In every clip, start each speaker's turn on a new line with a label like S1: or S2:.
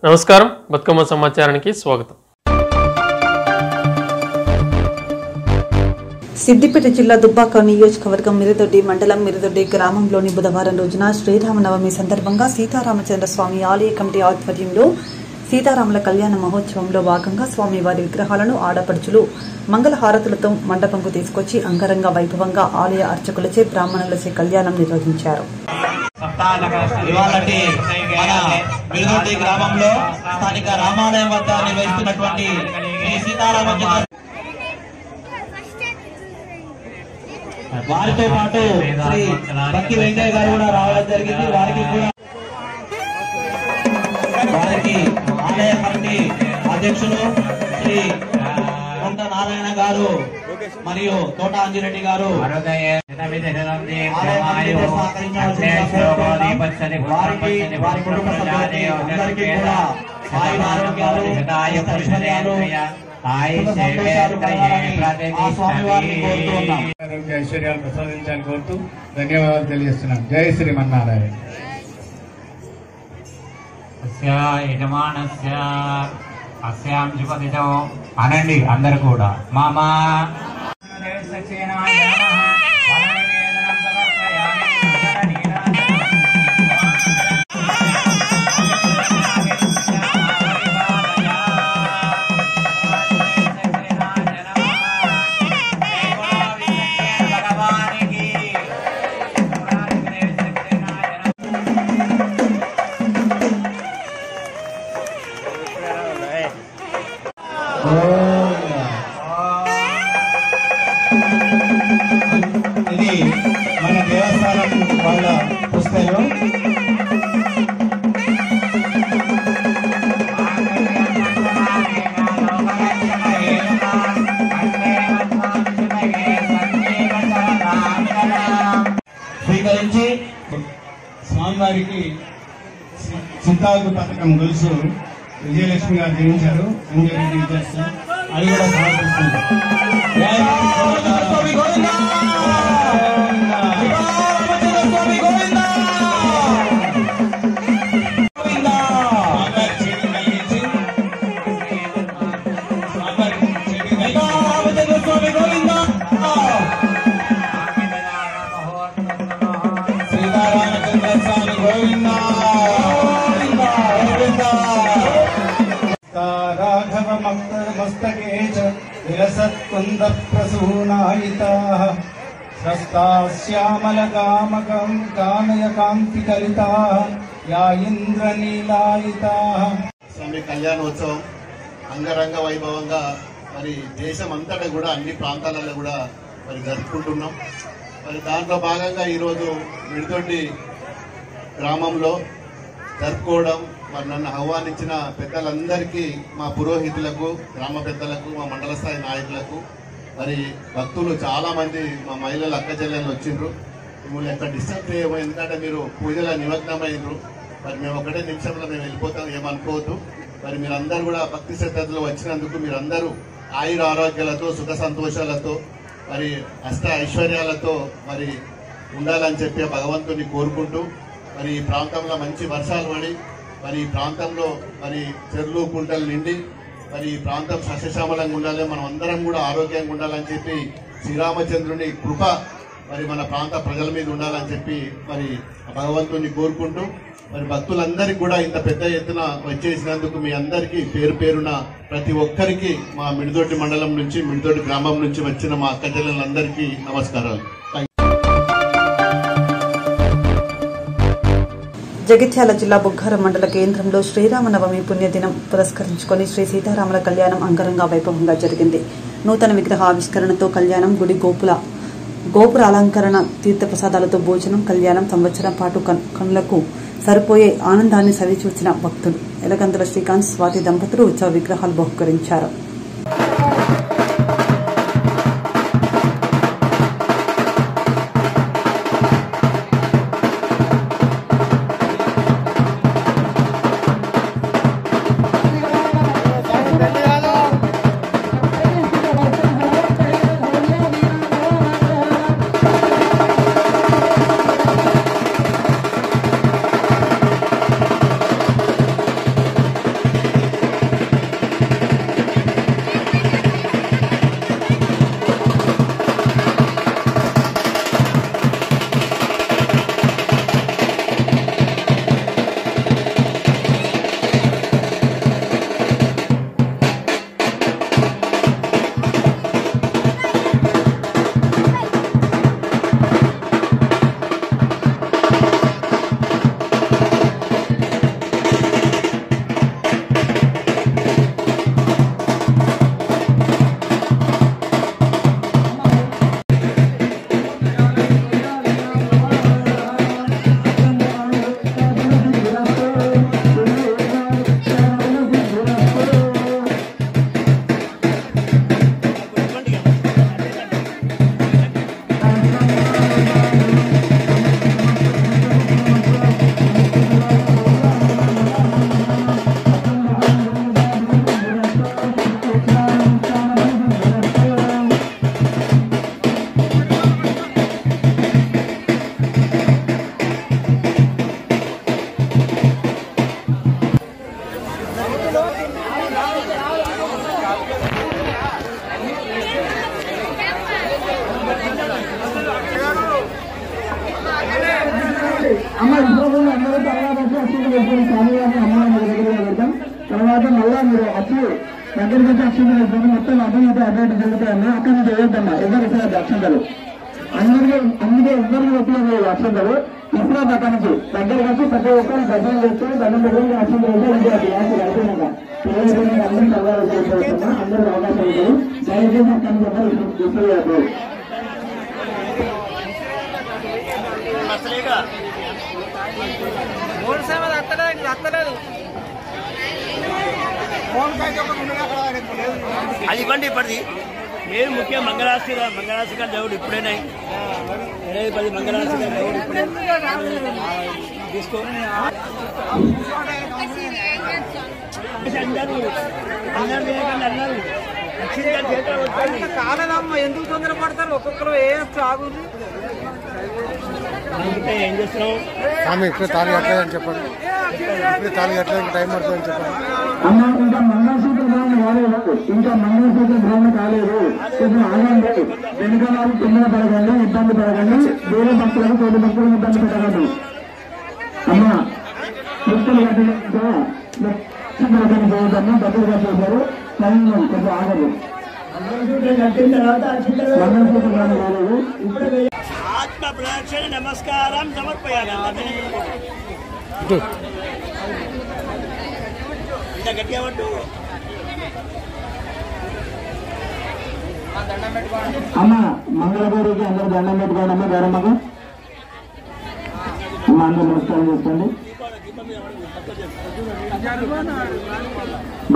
S1: నమస్కారం, బతుకమ్మ సమాచారానికి స్వాగతం.
S2: సిద్దిపేట జిల్లా దుబ్బాక నియోజకవర్గం మిరుదొడ్డి మండలం మిరుదొడ్డి గ్రామంలోని బుధవారం రోజున శ్రీరామనవమి సందర్భంగా సీతారామచంద్ర స్వామి ఆలయ కమిటీ ఆధ్వర్యంలో సీతారాముల కళ్యాణ మహోత్సవంలో భాగంగా స్వామివారి విగ్రహాలను ఆడపడుచులు మంగళహారతులతో మండపంకు తీసుకొచ్చి అంగరంగ వైభవంగా ఆలయ అర్చకులచే బ్రాహ్మణులచే కళ్యాణం నిర్వహించారు.
S3: గ్రామంలో స్థానిక రామాలయం వద్ద నిర్వహిస్తున్నటువంటి వారితో పాటు శ్రీ భక్తి వెంకయ్య గారు కూడా రావడం జరిగింది. వారికి ఆలయ కమిటీ అధ్యక్షులు శ్రీ కొండ నారాయణ గారు మరియు తోట అంజిరెడ్డి గారు వారి కుటుంబ సభ్యులందరికీ కూడా
S4: ఐశ్వర్యాలు ప్రసాదించాలని కోరుతూ ధన్యవాదాలు తెలియజేస్తున్నాం. జై శ్రీమన్నారాయణ.
S5: యజమానస్య అస్యాం జుపతితో అనండి అందరు కూడా మామా
S3: ఇది మన దేవస్థానం వాళ్ళ పుస్తకం. స్వీకరించి
S4: స్వామివారికి సిద్ధార్థ పథకం గొలుసు విజయలక్ష్మి గారు జయించారు. సంజయరెడ్డి విజయస్ అది కూడా సమర్పిస్తున్నారు. సీతారామచంద్ర స్వామి గోవింద రాఘవ మస్తకే విలసత్కుంద ప్రసూనాయితాః స్రస్తాశ్యామలకామకం కానయ కాంతి కలితాః యా ఇంద్రనీలాయితాః.
S6: స్వామి కళ్యాణోత్సవం అంగరంగ వైభవంగా మరి దేశం అంతటా కూడా అన్ని ప్రాంతాలలో కూడా మరి జరుపుకుంటున్నాం. మరి దాంట్లో భాగంగా ఈరోజు మిడిదొడ్డి గ్రామంలో జరుపుకోవడం, మరి నన్ను ఆహ్వానించిన పెద్దలందరికీ, మా పురోహితులకు, గ్రామ పెద్దలకు, మా మండల స్థాయి నాయకులకు, మరి భక్తులు చాలామంది మా మహిళలు అక్క చెల్లెలు వచ్చిండ్రు. మిమ్మల్ని ఎక్కడ డిస్టర్బ్ చేయము, ఎందుకంటే మీరు పూజల నిమగ్నమైనరు. మరి మేము ఒకటే నిమిషంలో మేము వెళ్ళిపోతాం, ఏమనుకోవద్దు. మరి మీరందరూ కూడా భక్తి శ్రద్ధలో వచ్చినందుకు మీరందరూ ఆయుర ఆరోగ్యాలతో, సుఖ సంతోషాలతో, మరి అష్ట ఐశ్వర్యాలతో మరి ఉండాలని చెప్పి భగవంతుని కోరుకుంటూ, మరి ఈ ప్రాంతంలో మంచి వర్షాలు పడి మరి ఈ ప్రాంతంలో మరి చెర్లు కుంటలు నిండి మరి ఈ ప్రాంతం సస్యశ్యామలంగా ఉండాలి, మనం అందరం కూడా ఆరోగ్యంగా ఉండాలని చెప్పి శ్రీరామచంద్రుని కృప మరి మన ప్రాంత ప్రజల మీద ఉండాలని చెప్పి మరి భగవంతుని కోరుకుంటూ, మరి భక్తులందరికీ కూడా ఇంత పెద్ద ఎత్తున వచ్చేసినందుకు మీ అందరికీ పేరు పేరున ప్రతి ఒక్కరికి మా మిడిదొడ్డి మండలం నుంచి, మిడిదొడ్డి గ్రామం నుంచి వచ్చిన మా అక్క చెల్లెలందరికీ నమస్కారాలు.
S2: జగిత్యాల జిల్లా బుగ్గారం మండల కేంద్రంలో శ్రీరామనవమి పుణ్యదినం పురస్కరించుకొని శ్రీ సీతారాముల కళ్యాణం అంగరంగ వైభవంగా జరిగింది. నూతన విగ్రహ ఆవిష్కరణతో కళ్యాణం, గుడి గోపుర అలంకరణ, తీర్థప్రసాదాలతో భోజనం, కళ్యాణం సంవత్సరం పాటు కనులకు సరిపోయే ఆనందాన్ని సవిచూచిన భక్తులు. ఎలగందుల శ్రీకాంత్, స్వాతి దంపతులు ఉత్సవ విగ్రహాలు బహుకరించారు.
S7: అమ్మ ఇంట్లో అందరూ తర్వాత వచ్చి అక్షంతలు పెట్టుకుని స్వామి గారిని అమ్మవారిని దగ్గరగా పెడతాం. తర్వాత మళ్ళా మీరు వచ్చి దగ్గరికి వచ్చి అక్షంతలు పెట్టుకుని మొత్తం అభివృద్ధి అభివృద్ధి జరుగుతాయన్నా అక్కడ నుంచి వేయద్దమ్మా. ఎవరు ఇస్తారు అక్షంతలు అందుకే ఎవ్వరికి పెట్టలేదు అక్షంతలు. ఇస్రా పక్క నుంచి దగ్గరికి వచ్చి ప్రతి ఒక్కరు గడ్డం చేస్తే దండం పెట్టుకుని అక్షంతలు అయితే గ్యాస్ అయిపోయినాక అందరూ తర్వాత చేస్తున్నా అందరూ అవకాశం ఉంటుంది. దయచేసి అక్కడ నుంచి తీసుకెళ్ళారు.
S8: అది ఇవ్వండి. ఇప్పటిది నేను ముఖ్యం మంగళాశ్రీ దేవుడు ఇప్పుడేనా 10 మంగళాశ్రీ దేవుడు ఇప్పుడే తీసుకో.
S9: కాలేదమ్మ, ఎందుకు తొందరపడతారు? ఒక్కొక్కరు ఆగు.
S8: ఏం చేస్తున్నావు?
S10: ఇప్పుడు తాళి కట్టలేదని చెప్పండి. ఇప్పుడు తాళి కట్టలేదు, టైం పడుతుందని చెప్పండి.
S7: అమ్మ ఇంకా మంగళసూత్ర భ్రమణ కాలేదు, ఇంకా మంగళసూత్ర భ్రమణ కాలేదు. కొంచెం ఆగండి. వెనుక వారు తొందర పడకండి, ఇబ్బంది పడకండి. వేరే భక్తులకు తోటి భక్తులకు ఇబ్బంది పెట్టకండి. అమ్మ భక్తులు కట్టిన పోవద్దమ్మా. డబ్బులు కట్టేశారు, కొంచెం ఆగదు. కట్టిన తర్వాత మంగళసూత్ర భ్రమణ కాలేదు.
S8: ఆత్మ ప్రదక్షిణ నమస్కారం సమర్పయాలి. ఇంత గట్టిగా పట్టు.
S7: అమ్మ మంగళగౌరికి అందరూ దండం పెట్టుకోండి. అమ్మ గౌరమ్మకు అమ్మ అందరూ నమస్కారం చేసుకోండి.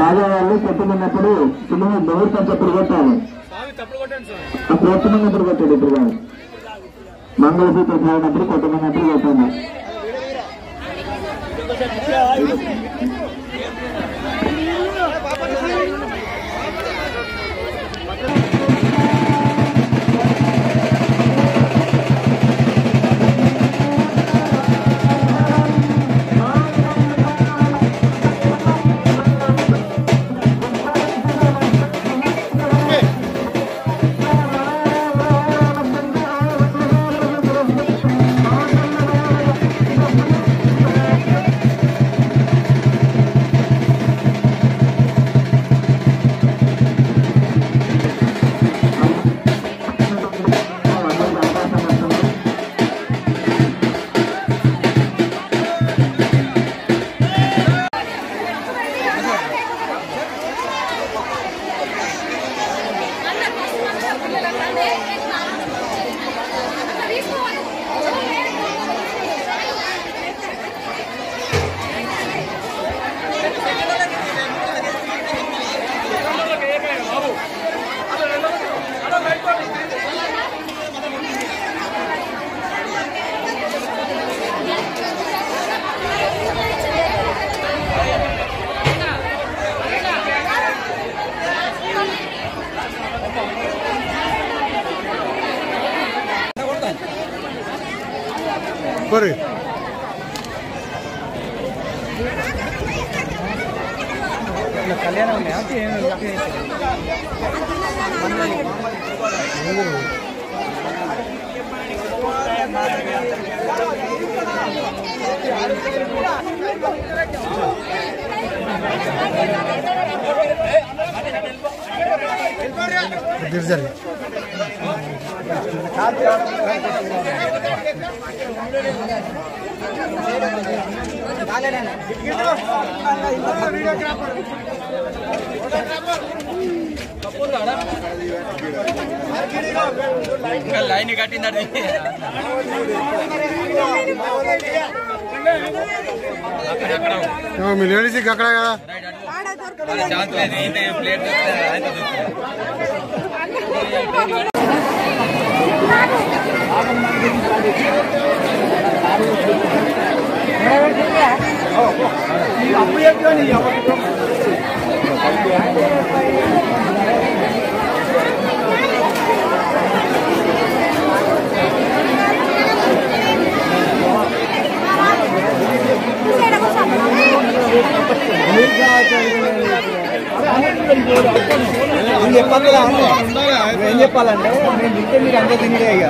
S7: బాగా వాళ్ళు కొట్టుకున్నప్పుడు పిల్లలు దొరుకుతాం తప్పుడు కొట్టాలి. ఆ కొట్టుకున్నప్పుడు కొట్టాడు. ఇప్పుడు కాదు, మంగళసూత్ర ధారణప్పుడు కొట్టుకున్నప్పుడు కొట్టాను.
S10: ಬರ್ರಿ.
S9: కళ్యాణం
S10: గిరిజల్
S9: లైన్ కట్టిందండి.
S10: మీ లేడీస్కి అక్కడ కదా
S9: ప్లేట్
S7: ఏం చెప్పాలంటే నేను తింటే మీకు అంతా తింటే ఇక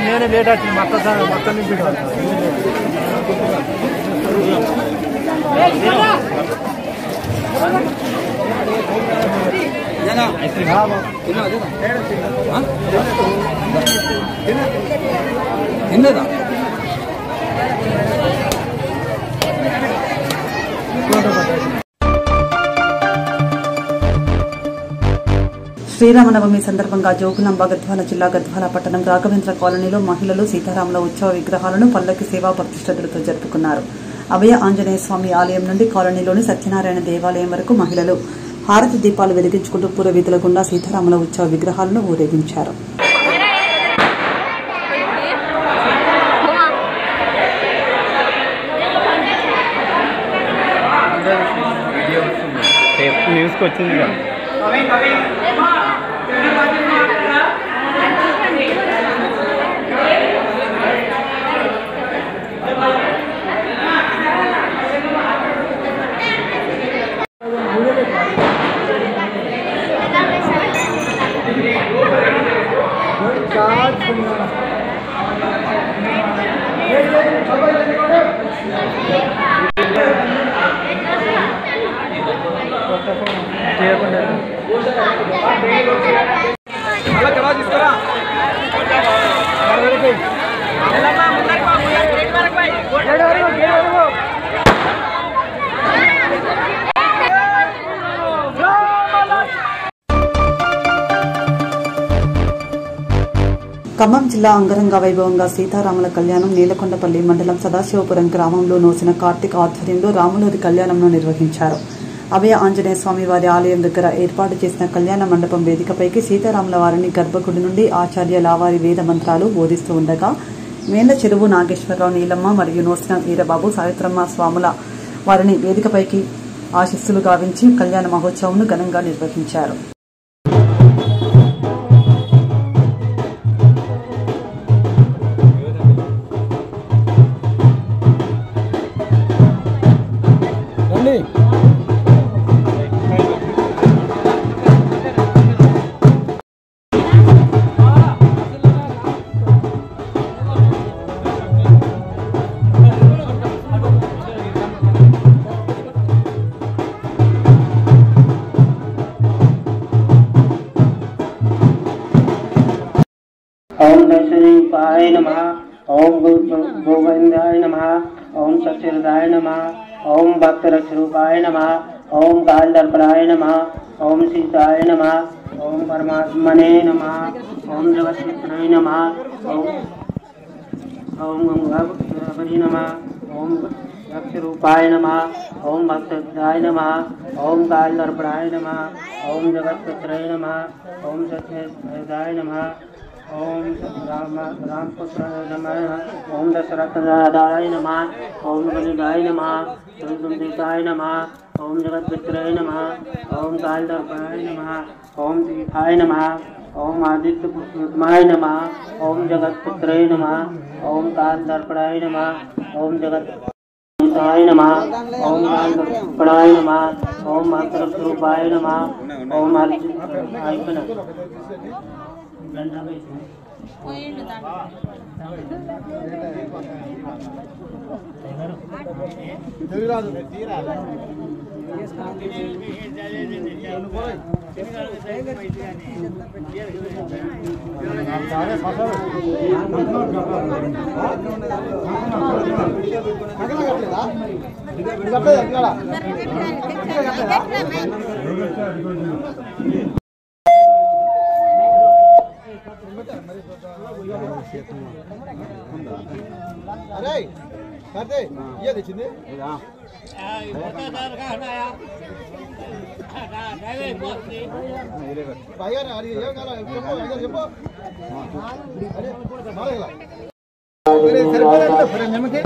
S7: నేనే లేట్ వచ్చింది మొత్తం నిన్నదా
S2: శ్రీరామనవమి సందర్భంగా జోగులాంబ గద్వాల జిల్లా గద్వాల పట్టణం రాఘవేంద్ర కాలనీలో మహిళలు సీతారాముల ఉత్సవ విగ్రహాలను పల్లకి సేవా ప్రతిష్ఠలతో జరుపుకున్నారు. అభయ ఆంజనేయ స్వామి ఆలయం నుండి కాలనీలోని సత్యనారాయణ దేవాలయం వరకు మహిళలు హారతి దీపాలు వెలిగించుకుంటూ పురవీధుల గుండా సీతారాముల ఉత్సవ విగ్రహాలను ఊరేగించారు. ఖమ్మం జిల్లా అంగరంగ వైభవంగా సీతారాముల కళ్యాణం నీలకొండపల్లి మండలం సదాశివపురం గ్రామంలో నోసిన కార్తీక్ ఆధ్వర్యంలో రాములూరి కళ్యాణంను నిర్వహించారు. అభయ ఆంజనేయ స్వామి వారి ఆలయం దగ్గర ఏర్పాటు చేసిన కళ్యాణ మండపం వేదికపైకి సీతారాముల వారిని గర్భగుడి నుండి ఆచార్య లావారి వేద మంత్రాలు బోధిస్తూ ఉండగా మేళ్ల చెరువు నాగేశ్వరరావు, నీలమ్మ మరియు నోసిన వీరబాబు, సావిత్రమ్మ స్వాముల వారిని వేదికపైకి ఆశీస్సులు గావించి కళ్యాణ మహోత్సవం ఘనంగా నిర్వహించారు.
S11: ओम दशरूपाय नमः, ओम गोविंदाय नमः, ओम सच्चिदाय नमः, ओम भक्तरक्षरूपाय नमः, ओम कालदर्पणाय नमः, ओम सीताय नमः, ओम परमात्मने नमः, ओम जगत्पुत्राय नमः, ओम गंगावती नमः, ओम रक्षरूपाय नमः, ओम भक्तदाय नमः, ओम कालदर्पणाय नमः, ओम जगत्पुत्राय नमः, ओम सच्चिदाय नमः, ओम रामपुत्राय नमः। ओम दशरथराजाय नमः। ओम गणेशाय नमः। ओम सुंदराय नमः। ओम जगद्वित्राय नमः। ओम कालदर्पणाय नमः। ओम दीपाय नमः। ओम आदित्यपुत्रमाय नमः। ओम जगत्पुत्राय नमः। ओम कालदर्पणाय नमः। ओम जगत्पुत्राय नमः। ओम कालदर्पणाय नमः। ओम मातृस्वरूपाय नमः। ओम
S10: अरे करते ये देखिए भाई ना अरे ये काला चप्पो इधर चप्पो अरे मारेगा मेरे सर पर फिर नमके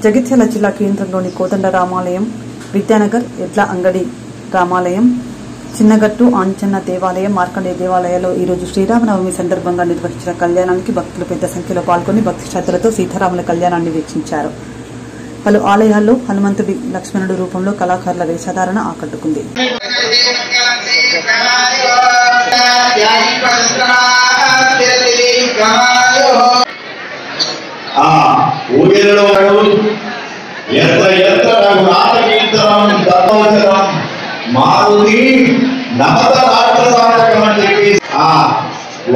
S2: జగిత్యాల జిల్లా కేంద్రంలోని కోదండ రామాలయం, విద్యానగర్, ఎడ్ల అంగడి రామాలయం, చిన్నగట్టు ఆంజన్న దేవాలయం, మార్కండేయ దేవాలయాల్లో ఈరోజు శ్రీరామనవమి సందర్భంగా నిర్వహించిన కళ్యాణానికి భక్తులు పెద్ద సంఖ్యలో పాల్గొని భక్తి శ్రద్ధలతో సీతారాముల కళ్యాణాన్ని వీక్షించారు. పలు ఆలయాల్లో హనుమంతుడి, లక్ష్మణుడి రూపంలో కళాకారుల వేషధారణ ఆకట్టుకుంది.
S12: ఊరిలో మారుతి నమత రాష్ట్రం అని చెప్పి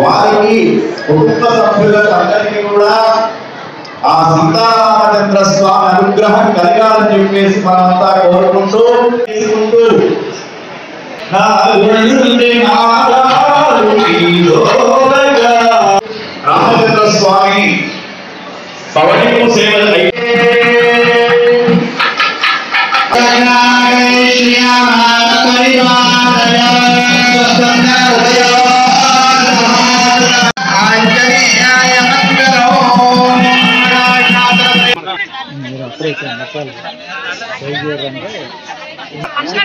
S12: వారికి కుటుంబ సభ్యులకు అందరికీ కూడా ఆ సీతారామచంద్ర స్వామి అనుగ్రహం కలగాలని చెప్పేసి మనంతా కోరుకుంటూ తీసుకుంటూ రామచంద్ర స్వామి పవనింపు సేవలు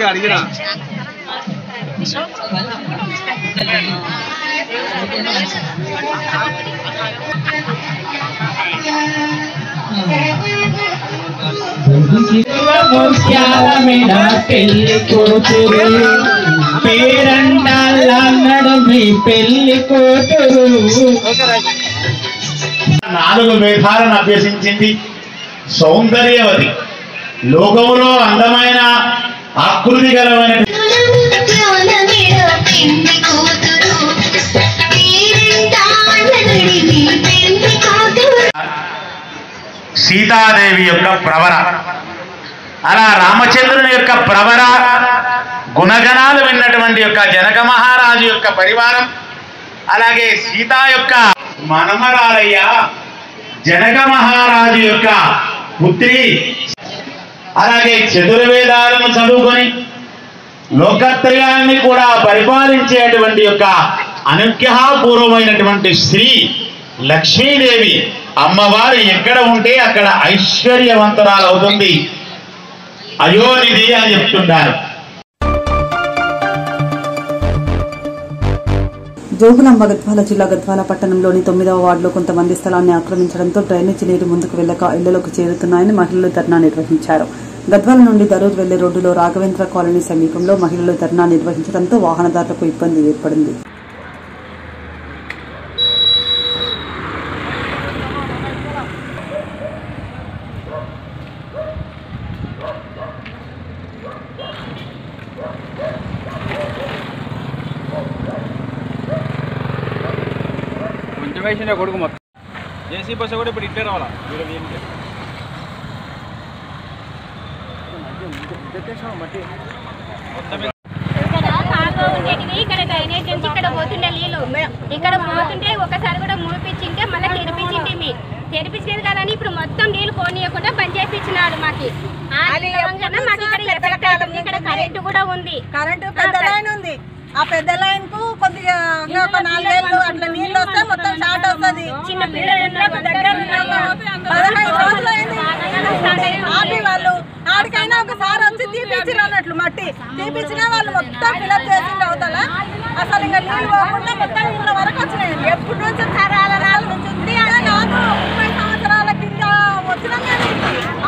S10: అడిగినా
S13: పెళ్లి కూతురు పేరంటాడు మీ పెళ్లి కూతురు
S12: 4 వేదాలను అభ్యసించింది. సౌందర్యవతి, లోకములో అందమైన ఆకృతి గలమైన సీతాదేవి యొక్క ప్రవర, అలా రామచంద్రుని యొక్క ప్రవర గుణగణాలు విన్నటువంటి యొక్క జనక మహారాజు యొక్క పరివారం, అలాగే సీతా యొక్క మనమరాలయ్య జనక మహారాజు యొక్క పుత్రి అలాగే చతుర్వేదాలను చదువుకొని లోకత్రయాన్ని కూడా పరిపాలించేటువంటి యొక్క అనుగ్రహపూర్వమైనటువంటి శ్రీ లక్ష్మీదేవి అమ్మవారు ఎక్కడ ఉంటే అక్కడ ఐశ్వర్యవంతరాలు అవుతుంది, అయోనిధి అని చెప్తున్నారు.
S2: జోగులాంబ గద్వాల జిల్లా గద్వాల పట్టణంలోని 9వ వార్డులో కొంతమంది స్థలాన్ని ఆక్రమించడంతో డ్రైనేజీ నీరు ముందుకు వెళ్లక ఇళ్లలోకి చేరుతున్నాయని మహిళలు ధర్నా నిర్వహించారు. గద్వాల నుండి దరూర్ వెళ్లే రోడ్డులో రాఘవేంద్ర కాలనీ సమీపంలో మహిళలు ధర్నా నిర్వహించడంతో వాహనదారులకు ఇబ్బంది ఏర్పడింది.
S9: కొడుకు మొత్తం జేసీ బస్ కూడా ఇప్పుడు ఇట్లే రావాలా
S14: ఇక్కడ డ్రైనేజ్ నుంచి ఇక్కడ పోతుండే నీళ్ళు ఇక్కడ పోతుంటే ఒకసారి కూడా మూపించింటే మళ్ళీ తెరిపించింది తెరిపించలేదు కదా అని ఇప్పుడు మొత్తం నీళ్ళు పోనీయకుండా బంద్ చేయించినాడు మాకు. ఇక్కడ కరెంటు కూడా ఉంది,
S15: కరెంటు పెద్ద లైన్ ఉంది. ఆ పెద్ద లైన్ కు కొద్దిగా ఒక 4 ఏళ్ళు అట్లా నీళ్ళు వస్తే మొత్తం షార్ట్ అవుతుంది. చిన్న పిల్లలు 15 రోజులు అయింది ఆపి వాళ్ళు ఆడికైనా ఒకసారి వచ్చి తీపిచ్చిరు అన్నట్లు మట్టి తీపిచ్చినా వాళ్ళు మొత్తం ఫిలప్ చేసింది అవుతారా. అసలు ఇంకా నీళ్ళు పోకుండా మొత్తం ఇళ్ళ వరకు వచ్చినాయి. ఎప్పుడు నుంచి నాకు 30 సంవత్సరాల కింద వచ్చినాం కానీ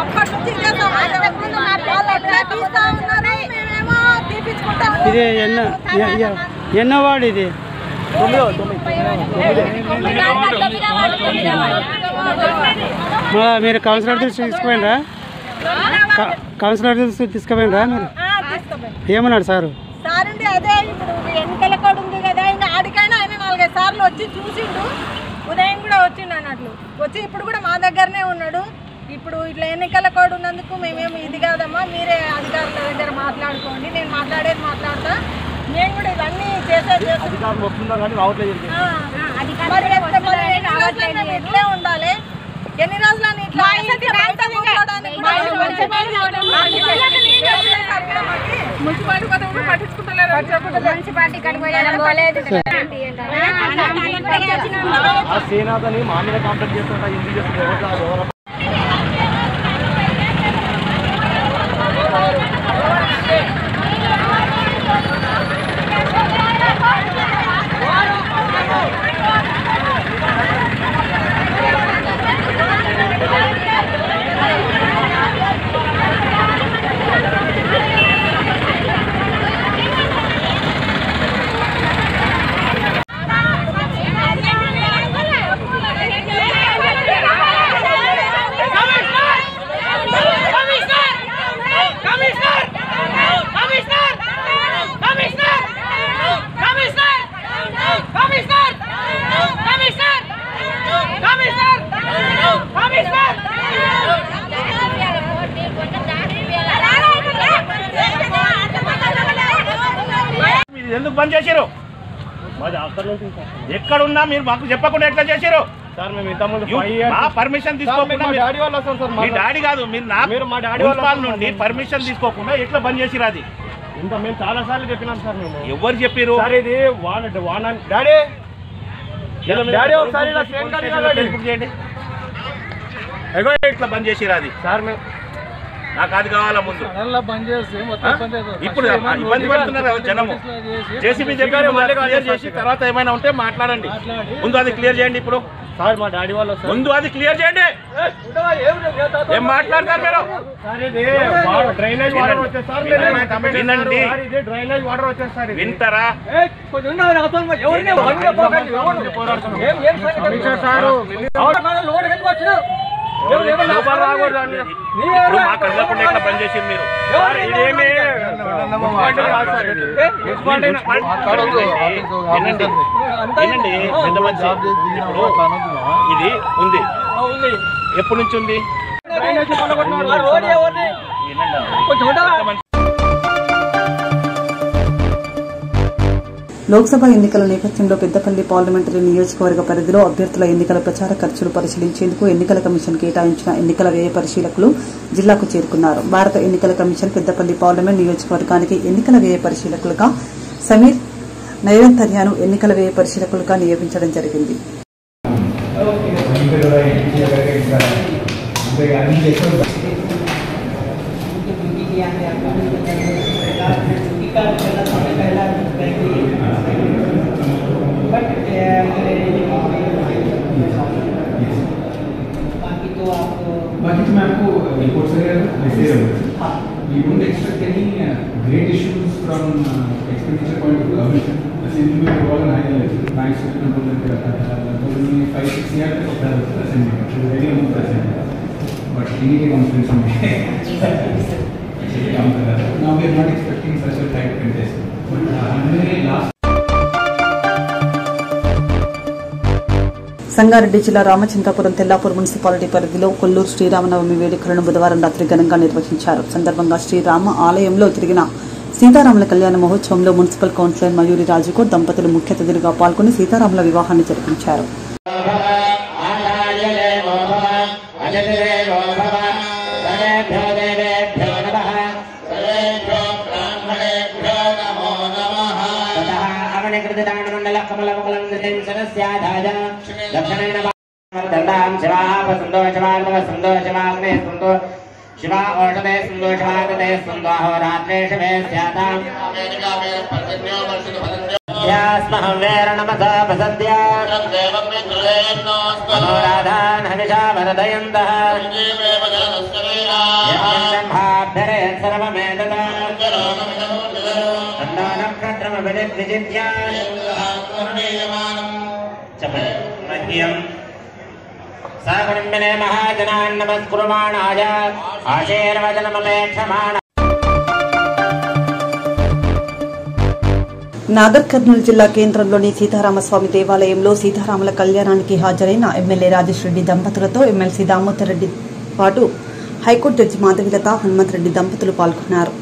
S15: అప్పటి నుంచి ఇదే సమాజం వాళ్ళు అట్లా తీస్తా ఉన్నారు, మేమేమో తీపించుకుంటా ఉన్నాం.
S16: ఎన్నో వాడు ఇది? మీరు కౌన్సిలర్ తీసుకుపోయినరా? కౌన్సిలర్ తీసుకుపోయినరా మీరు? ఏమన్నాడు సారు?
S15: సార్ అండి అదే ఇప్పుడు ఎన్నికల కోడ్ ఉంది కదా, ఇంకా ఆడికైనా ఆయన 4-5 సార్లు వచ్చి చూసిండు. ఉదయం కూడా వచ్చిండు అన్నట్లు వచ్చి ఇప్పుడు కూడా మా దగ్గరనే ఉన్నాడు. ఇప్పుడు ఇట్లా ఎన్నికల కోడ్ ఉన్నందుకు మేమేమి ఇది కాదమ్మా, మీరే అధికారుల దగ్గర మాట్లాడుకోండి, నేను మాట్లాడతా, నేను కూడా ఇవన్నీ చేసేది ఇట్లే ఉండాలి. ఎన్ని రోజులని ఇట్లా
S9: శ్రీనాథని మా మీద కాంప్లైంట్ చేస్తుంటా ఎందుకు చేస్తున్నారు?
S12: ఎందుకు బంద్ చేశారు? ఎక్కడున్నా మీరు మాకు చెప్పకుండా ఎట్లా చేశారు? పర్మిషన్ తీసుకోకుండా మీ డాడీ కాదు మీరు మున్సిపాల్ నుండి పర్మిషన్ తీసుకోకుండా ఎట్లా బంద్ చేసిరు? అది
S9: ఇంకా మేము చాలా సార్లు చెప్పినాం సార్. మేము
S12: ఎవరు చెప్పారు?
S9: ఇది డాడీ ఒకసారి
S12: ఇట్లా బంద్ చేసిరు అది సార్. మేము నాకు అది కావాలా ముందు ఇప్పుడు ఇబ్బంది పడుతున్నారు జనము. జేసీబీ క్లియర్ చేసి తర్వాత ఏమైనా ఉంటే మాట్లాడండి. ముందు అది క్లియర్ చేయండి. ఇప్పుడు
S9: సార్ మా డాడీ వాళ్ళు
S12: ముందు అది క్లియర్ చేయండి. ఏం మాట్లాడతారు మీరు?
S9: డ్రైనేజ్ వాటర్ వచ్చేస్తారు.
S12: వినండి,
S9: డ్రైనేజ్ వాటర్ వచ్చేస్తారు.
S12: వింటారా? మా కళ్ళకుండా ఎట్లా బంద్ చేసి మీరు వినండి. పెద్ద మంచి ఇది ఉంది. ఎప్పటి నుంచి ఉంది?
S2: లోక్సభ ఎన్నికల నేపథ్యంలో పెద్దపల్లి పార్లమెంటరీ నియోజకవర్గ పరిధిలో అభ్యర్థుల ఎన్నికల ప్రచార ఖర్చులు పరిశీలించేందుకు ఎన్నికల కమిషన్ కేటాయించిన ఎన్నికల వ్యయ పరిశీలకులు జిల్లాకు చేరుకున్నారు. భారత ఎన్నికల కమిషన్ పెద్దపల్లి పార్లమెంట్ నియోజకవర్గానికి ఎన్నికల వ్యయ పరిశీలకులుగా సమీర్ నైరంతర్యాను ఎన్నికల వ్యయ పరిశీలకులుగా నియమించడం జరిగింది.
S17: बाकी तो मैं आपको रिपोर्ट से भेजते रहूँगा. We don't expect any great issues from expenditure point of view. Assembly में all high level. Banks में कंट्रोल करके रखा था. तो उन्होंने 5-6 years तक होता है assembly में. तो very amount assembly. But इन्हीं के conference में काम कर रहा था. Now we are not expecting such a tight contest. But हमने last
S2: సంగారెడ్డి జిల్లా రామచంద్రపురం తెల్లాపూర్ మున్సిపాలిటీ పరిధిలో కొల్లూరు శ్రీరామనవమి వేడుకలను బుధవారం రాత్రి ఘనంగా నిర్వహించారు. సందర్భంగా శ్రీరామ ఆలయంలో జరిగిన సీతారాముల కళ్యాణ మహోత్సవంలో మున్సిపల్ కౌన్సిలర్ మయూరి రాజుకోట్ దంపతులు ముఖ్య అతిథులుగా పాల్గొని సీతారాముల వివాహాన్ని జరిపించారు.
S11: शिवा औषधे संतोषवादते संतोहोरात्रे शिवे स्याताम् यास्महं नमसा प्रसद्या मनोराधान् हविषा वरदयन्तः ब्रह्माभ्यरे सर्वमेतदा नक्षत्रमभिजित्य साकुण्डने महाजनान् नमस्कुर्वाणाय आशीर्वचनमपेक्षमाण.
S2: నాగర్ కర్నూలు జిల్లా కేంద్రంలోని సీతారామస్వామి దేవాలయంలో సీతారాముల కళ్యాణానికి హాజరైన ఎమ్మెల్యే రాజేష్ రెడ్డి దంపతులతో ఎమ్మెల్సీ దామోదర్ రెడ్డి పాటు హైకోర్టు జడ్జి మాధవిలత హనుమంత్ రెడ్డి దంపతులు పాల్గొన్నారు.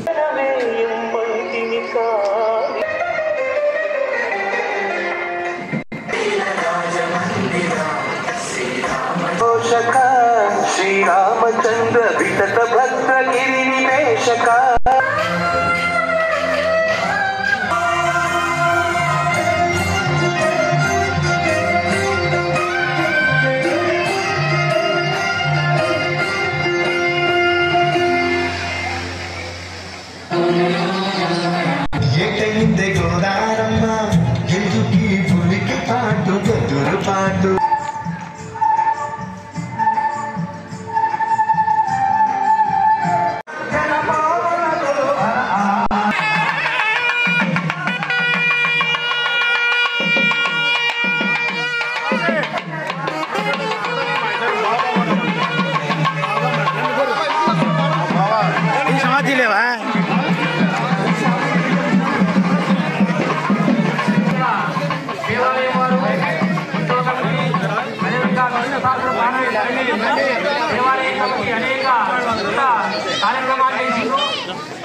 S18: శ్రీరామచంద్ర వితత భద్ర గిరి నివేశక ఎక్కడితే గోదారమ్మ ఎందుకీ పులికి పాటు గదురు పాటు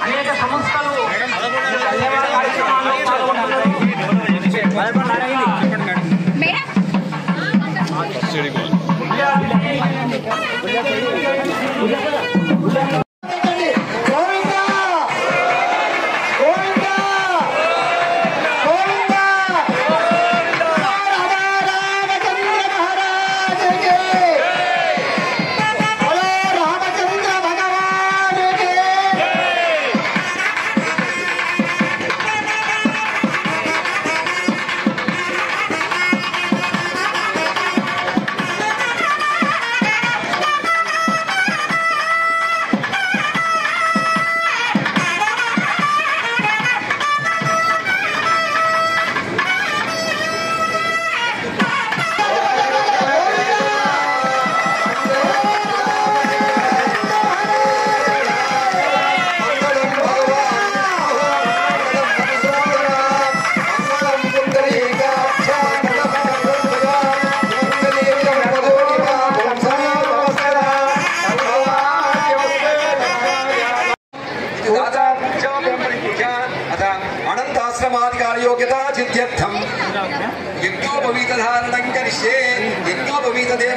S11: అనేక సంస్థలు కార్యక్రమాల్లో పాల్గొంటున్నారు.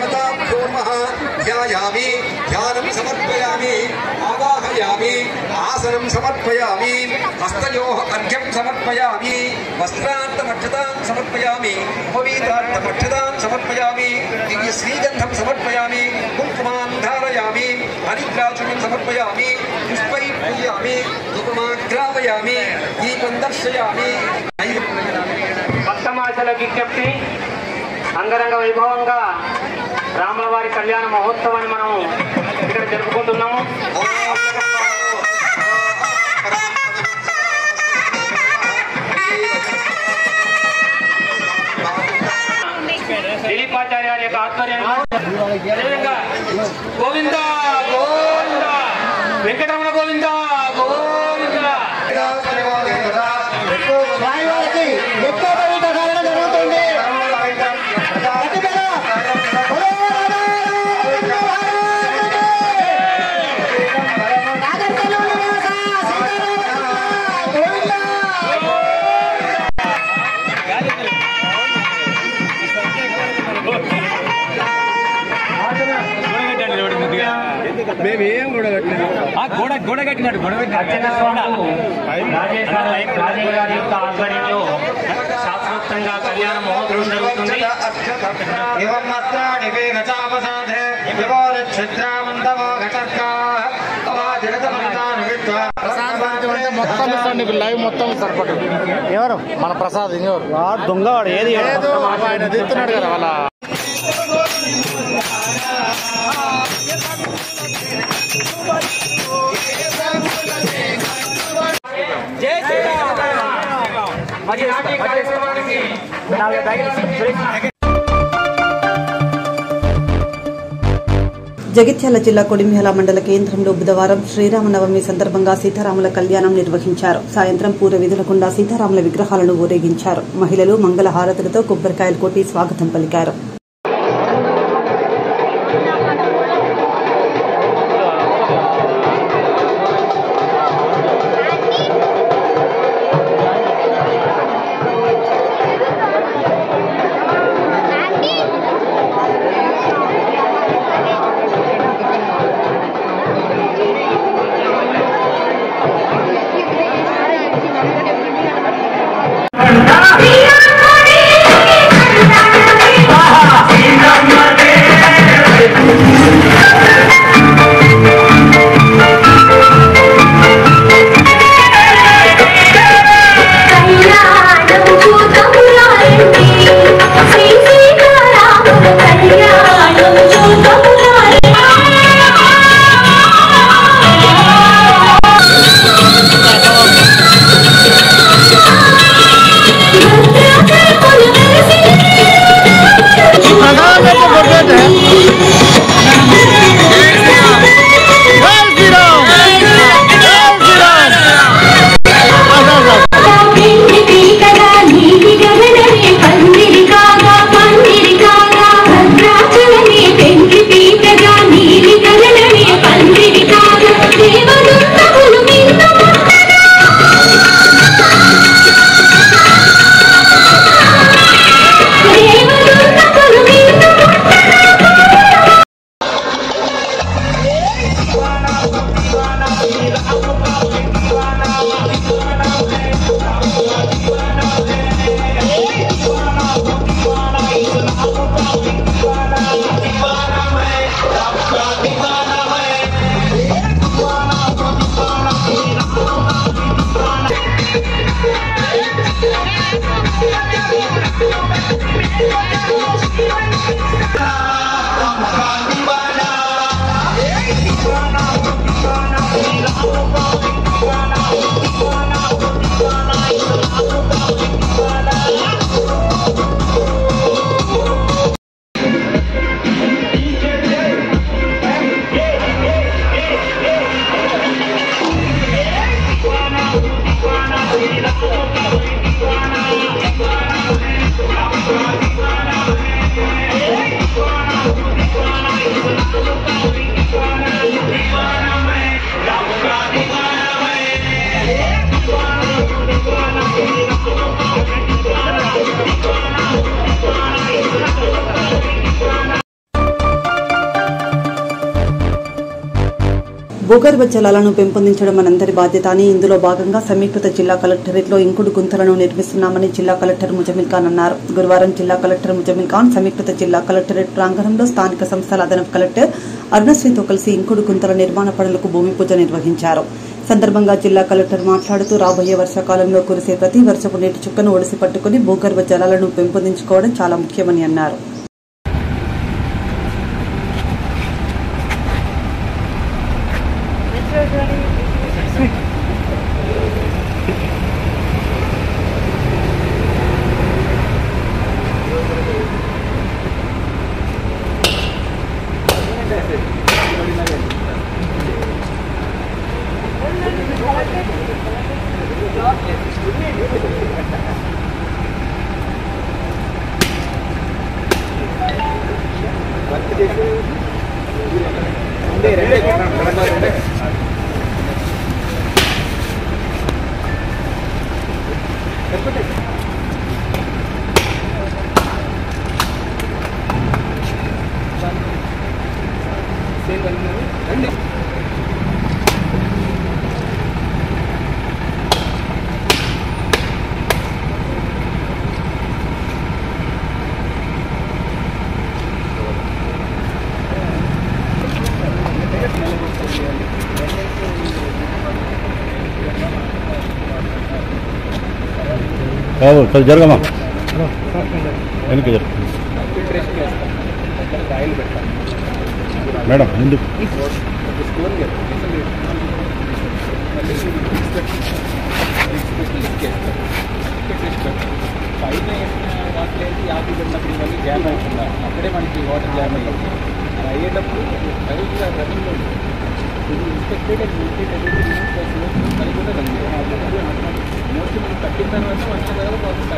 S19: देवताभ्यो नमः ध्यायामि ध्यानं समर्पयामि आवाहयामि आसनं समर्पयामि हस्तयोः अर्घ्यं समर्पयामि वस्त्रान्तमक्षतां समर्पयामि उपवीतान्तमक्षतां समर्पयामि श्रीगन्धं समर्पयामि कुङ्कुमां धारयामि हरिद्राचूर्णं समर्पयामि पुष्पैः पूजयामि धूपमाग्रापयामि दीपं दर्शयामि
S11: భక్తమాసల విజ్ఞప్తి అంగరంగ వైభవంగా రాములవారి కళ్యాణ మహోత్సవాన్ని మనం ఇక్కడ జరుపుకుంటున్నాము. దిలీపాచార్య గారి యొక్క ఆధ్వర్యంలో అదేవిధంగా గోవింద గోవింద వెంకటరమణ గోవింద గోవింద
S10: మేమేం గోడ కట్టినాడు
S11: రాజయ్య గారి యొక్క ఆధ్వర్యంలో శాస్త్రోక్తంగా కళ్యాణ మహోత్సవం జరుగుతుంది.
S10: లైవ్ మొత్తం సరిపడు ఎవరు మన ప్రసాద్ ఎవరు దొంగవాడు ఏది ఆయన దిగుతున్నాడు కదా వాళ్ళ
S2: జగిత్యాల జిల్లా కొడిమ్యాల మండల కేంద్రంలో బుధవారం శ్రీరామనవమి సందర్భంగా సీతారాముల కళ్యాణం నిర్వహించారు. సాయంత్రం పూర వీధుల గుండా సీతారాముల విగ్రహాలను ఊరేగించారు. మహిళలు మంగళ హారతులతో కొబ్బరికాయలు కొట్టి స్వాగతం పలికారు.
S18: Ah!
S2: భూగర్భ జలాలను పెంపొందించడం మనందరి బాధ్యత అని ఇందులో భాగంగా సమీకృత జిల్లా కలెక్టరేట్లో ఇంకుడు గుంతలను నిర్మిస్తున్నామని జిల్లా కలెక్టర్ ముజమిల్ ఖాన్ అన్నారు. గురువారం జిల్లా కలెక్టర్ ముజమిల్ ఖాన్ సమీకృత జిల్లా కలెక్టరేట్ ప్రాంగణంలో స్థానిక సంస్థల అదనపు కలెక్టర్ అరుణశ్రీతో కలిసి ఇంకుడు గుంతల నిర్మాణ పనులకు భూమి పూజ నిర్వహించారు. సందర్భంగా జిల్లా కలెక్టర్ మాట్లాడుతూ రాబోయే వర్షాకాలంలో కురిసే ప్రతి వర్షపు నీటి చుక్కను ఒడిసి పట్టుకుని భూగర్భ జలాలను పెంపొందించుకోవడం చాలా ముఖ్యమని అన్నారు.
S20: कल जरगमा मैडम हिंदू
S17: జామ్ అవుతుందా అక్కడే మనకి వాటర్ జామ్ అయ్యింది అది అయ్యేటప్పుడు జరుగుతుంది రన్నింగ్ ఇది ఇన్స్పెక్టెడ్ అండ్ అది కూడా రన్ మోస్ట్లీ మనం కట్టిన తర్వాత వచ్చిన తర్వాత ప్రాసెస్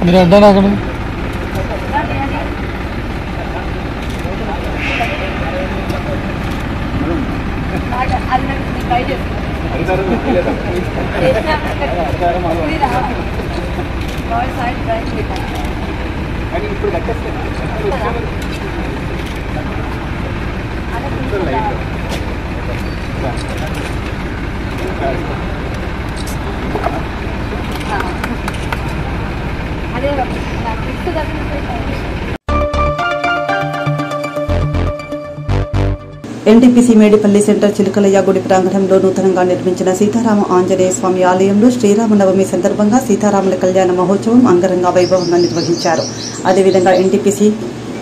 S16: మీరు అడ్డా అక్కడ
S17: కానీ ఇప్పుడు కట్టేస్తాను
S14: అదే
S2: ఎన్టీపీసీ మేడిపల్లి సెంటర్ చిలుకలయ్య గుడి ప్రాంగణంలో నూతనంగా నిర్మించిన సీతారామ ఆంజనేయ స్వామి ఆలయంలో శ్రీరామనవమి సందర్భంగా సీతారాముల కళ్యాణ మహోత్సవం అంగరంగ వైభవంగా నిర్వహించారు. అదేవిధంగా ఎన్టీపీసీ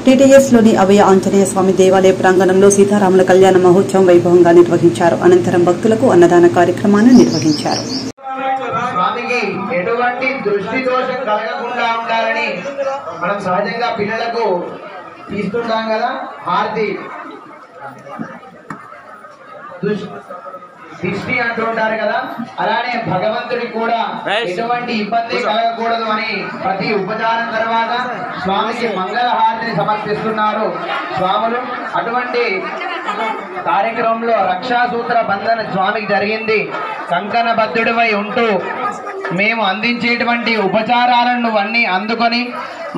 S2: టీటీఎస్లోని అభయ ఆంజనేయ స్వామి దేవాలయ ప్రాంగణంలో సీతారాముల కళ్యాణ మహోత్సవం వైభవంగా నిర్వహించారు. అనంతరం భక్తులకు అన్నదాన కార్యక్రమాన్ని నిర్వహించారు.
S21: స్వామికి ఎటువంటి దృష్టి దోషం కలగకుండా ఉండాలని మనం సహజంగా పిల్లలకు తీస్తుంటాం కదా, హారతి దృష్టి అంటూ ఉంటారు కదా, అలానే భగవంతుడికి కూడా ఎటువంటి ఇబ్బంది కలగకూడదు అని ప్రతి ఉపచారం తర్వాత స్వామికి మంగళ హారతిని సమర్పిస్తున్నారు స్వాములు. అటువంటి కార్యక్రమంలో రక్షాసూత్ర బంధన స్వామికి జరిగింది. కంకణ బద్ధుడివై ఉంటూ మేము అందించేటువంటి ఉపచారాలను నువ్వన్నీ అందుకొని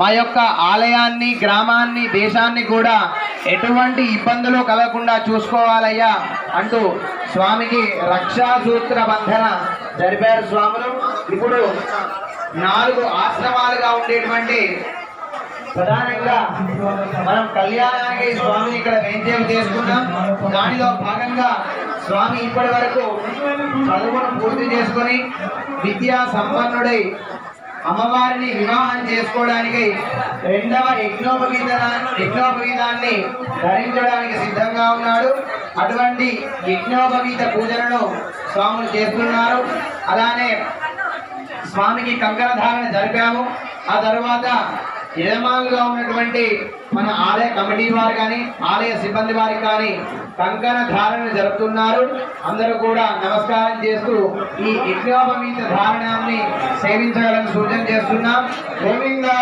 S21: మా యొక్క ఆలయాన్ని, గ్రామాన్ని, దేశాన్ని కూడా ఎటువంటి ఇబ్బందులు కలగకుండా చూసుకోవాలయ్యా అంటూ స్వామికి రక్షాసూత్ర బంధన జరిపారు స్వాములు. ఇప్పుడు 4 ఆశ్రమాలుగా ఉండేటువంటి ప్రధానంగా మనం కళ్యాణానికి స్వామిని ఇక్కడ వేంచేపు చేసుకున్నాం. దానిలో భాగంగా స్వామి ఇప్పటి వరకు చదువును పూర్తి చేసుకొని విద్యా సంపన్నుడై అమ్మవారిని వివాహం చేసుకోవడానికి 2వ యజ్ఞోపవీతాన్ని ధరించడానికి సిద్ధంగా ఉన్నాడు. అటువంటి యజ్ఞోపవీత పూజలను స్వాములు చేస్తున్నారు. అలానే స్వామికి కంకణ ధారణ జరిపాము. ఆ తర్వాత యజమానులుగా ఉన్నటువంటి మన ఆలయ కమిటీ వారు కానీ, ఆలయ సిబ్బంది వారికి కానీ కంకణ ధారణ జరుపుతున్నారు. అందరూ కూడా నమస్కారం చేస్తూ ఈ యజ్ఞోపవీత ధారణాన్ని సేవించగలని సూచన చేస్తున్నాం. గోవిందా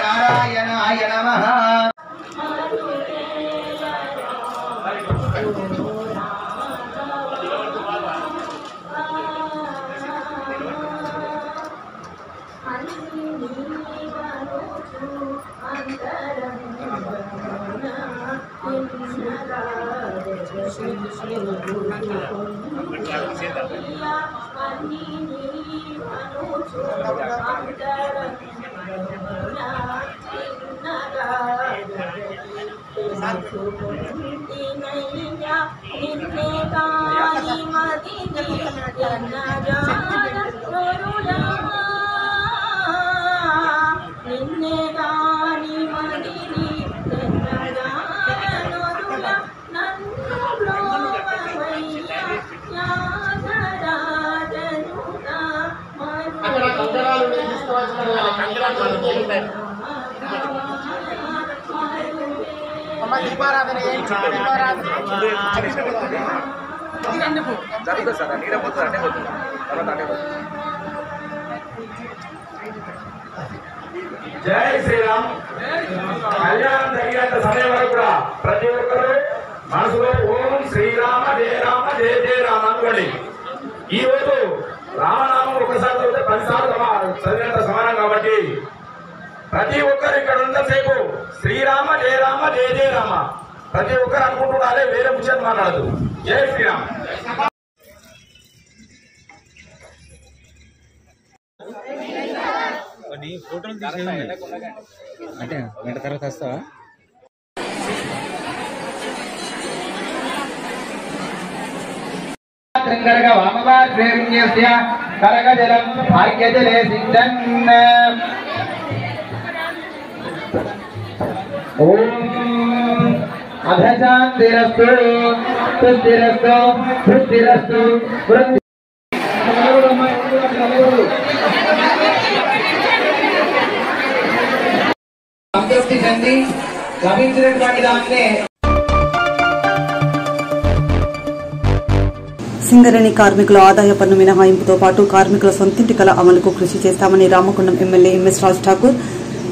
S21: నారాయణాయ నమః.
S12: జై శ్రీరామ్. కళ్యాణం జరిగేంత సమయం వరకు కూడా ప్రతి ఒక్కరు మనసులో ఓం శ్రీరామ జయ రామ జయ జయ రామ అనుకోండి. ఈ రోజు రామనామం ఒకసారి చదివితే 10 సార్లు చదివేంత సమానం కాబట్టి ప్రతి ఒక్కరు ఇక్కడ ఉన్నసేపు శ్రీరామ జయ రామ జయ జయ రామ ప్రతి ఒక్కరు అనుకుంటున్నారే, వేరే ముచ్చట మాట్లాడదు. జై శ్రీరామ్.
S20: ఫోటోలు తీసేది అంటే గంట తర్వాత వస్తావా?
S21: కరగజలం భాగ్యజలే సిద్ధన్ ఓం అధశాంతిరస్తు తుష్టిరస్తు బుద్ధిరస్తు వృద్ధి. సంతృప్తి చెంది లభించినటువంటి దాన్నే
S2: సింగరేణి కార్మికుల ఆదాయ పన్ను మినహాయింపుతో పాటు కార్మికుల సొంతింటి కల అమలుకు కృషి చేస్తామని Ramagundam MLA MS Raj Thakur,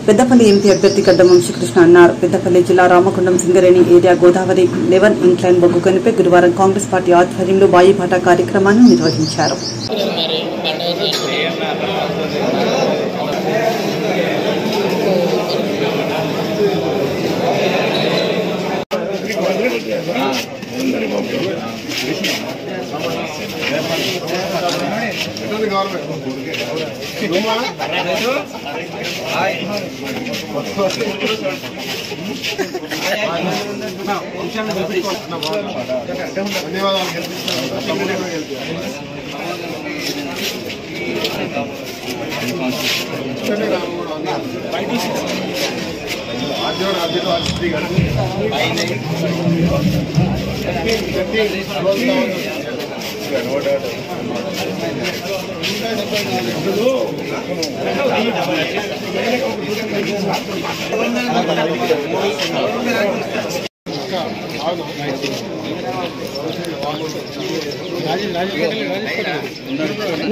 S2: Peddapalli MP అభ్యర్థి గడ్డం వంశీకృష్ణ అన్నారు. పెద్దపల్లి జిల్లా రామగుండం సింగరేణి ఏరియా గోదావరి 11 ఇంక్లైన్ బొగ్గు గనిపై గురువారం కాంగ్రెస్ పార్టీ ఆధ్వర్యంలో బాయిపాట కార్యక్రమాన్ని నిర్వహించారు.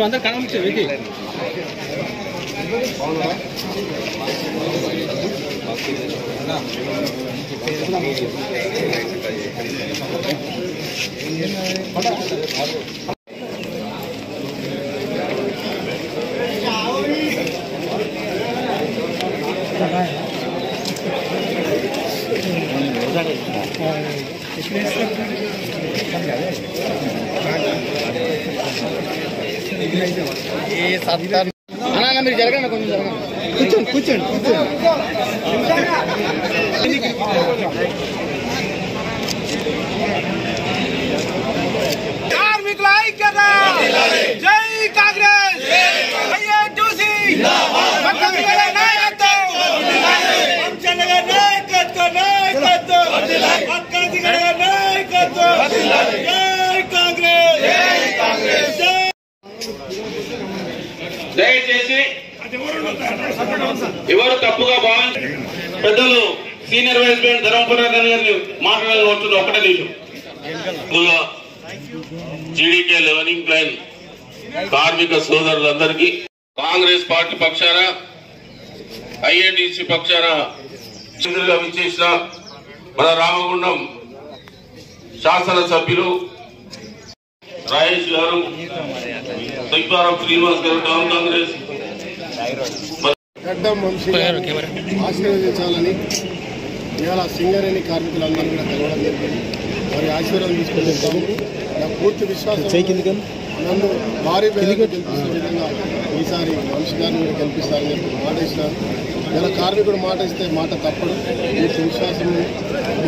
S20: అందరు కనిపించే వెకి మీరు జరగండి, కొంచెం జరగండి, కూర్చోండి
S1: కార్మికుల ఐక్యత, జై కాంగ్రెస్,
S12: దయచేసి ఎవరు తప్పుగా భావించి పెద్దలు సీనియర్ వైస్ ప్రెసిడెంట్ ధర్మపురం గారిని మాట్లాడాలని వస్తుంది. ఒకటే నిమిషం. జీడీకే 11 ఇంక్లైన్ కార్మిక సోదరులందరికీ కాంగ్రెస్ పార్టీ పక్షాన ఐఎన్టీసీ పక్షాన చిందులుగా విచ్చేసిన మన రామగుండం శాసనసభ్యులు రాయేష్ గారు, శ్రీకారం శ్రీనివాస్ గారు, టౌన్ కాంగ్రెస్
S22: గడ్డం వంశీ ఆశీర్వదించాలని ఇవాళ సింగరేణి కార్మికులందరూ కూడా కలవడం జరిగింది.
S5: వారి ఆశీర్వాదం తీసుకుంటాము. నాకు పూర్తి విశ్వాసం నన్ను భారీ పేదలకు గెలిపించే విధంగా ఈసారి వంశీ గారిని మీరు గెలిపిస్తారని చెప్పి మాట ఇచ్చినారు. ఇలా కార్మికుడు మాట ఇస్తే మాట తప్పడు. పూర్తి విశ్వాసం ఉంది.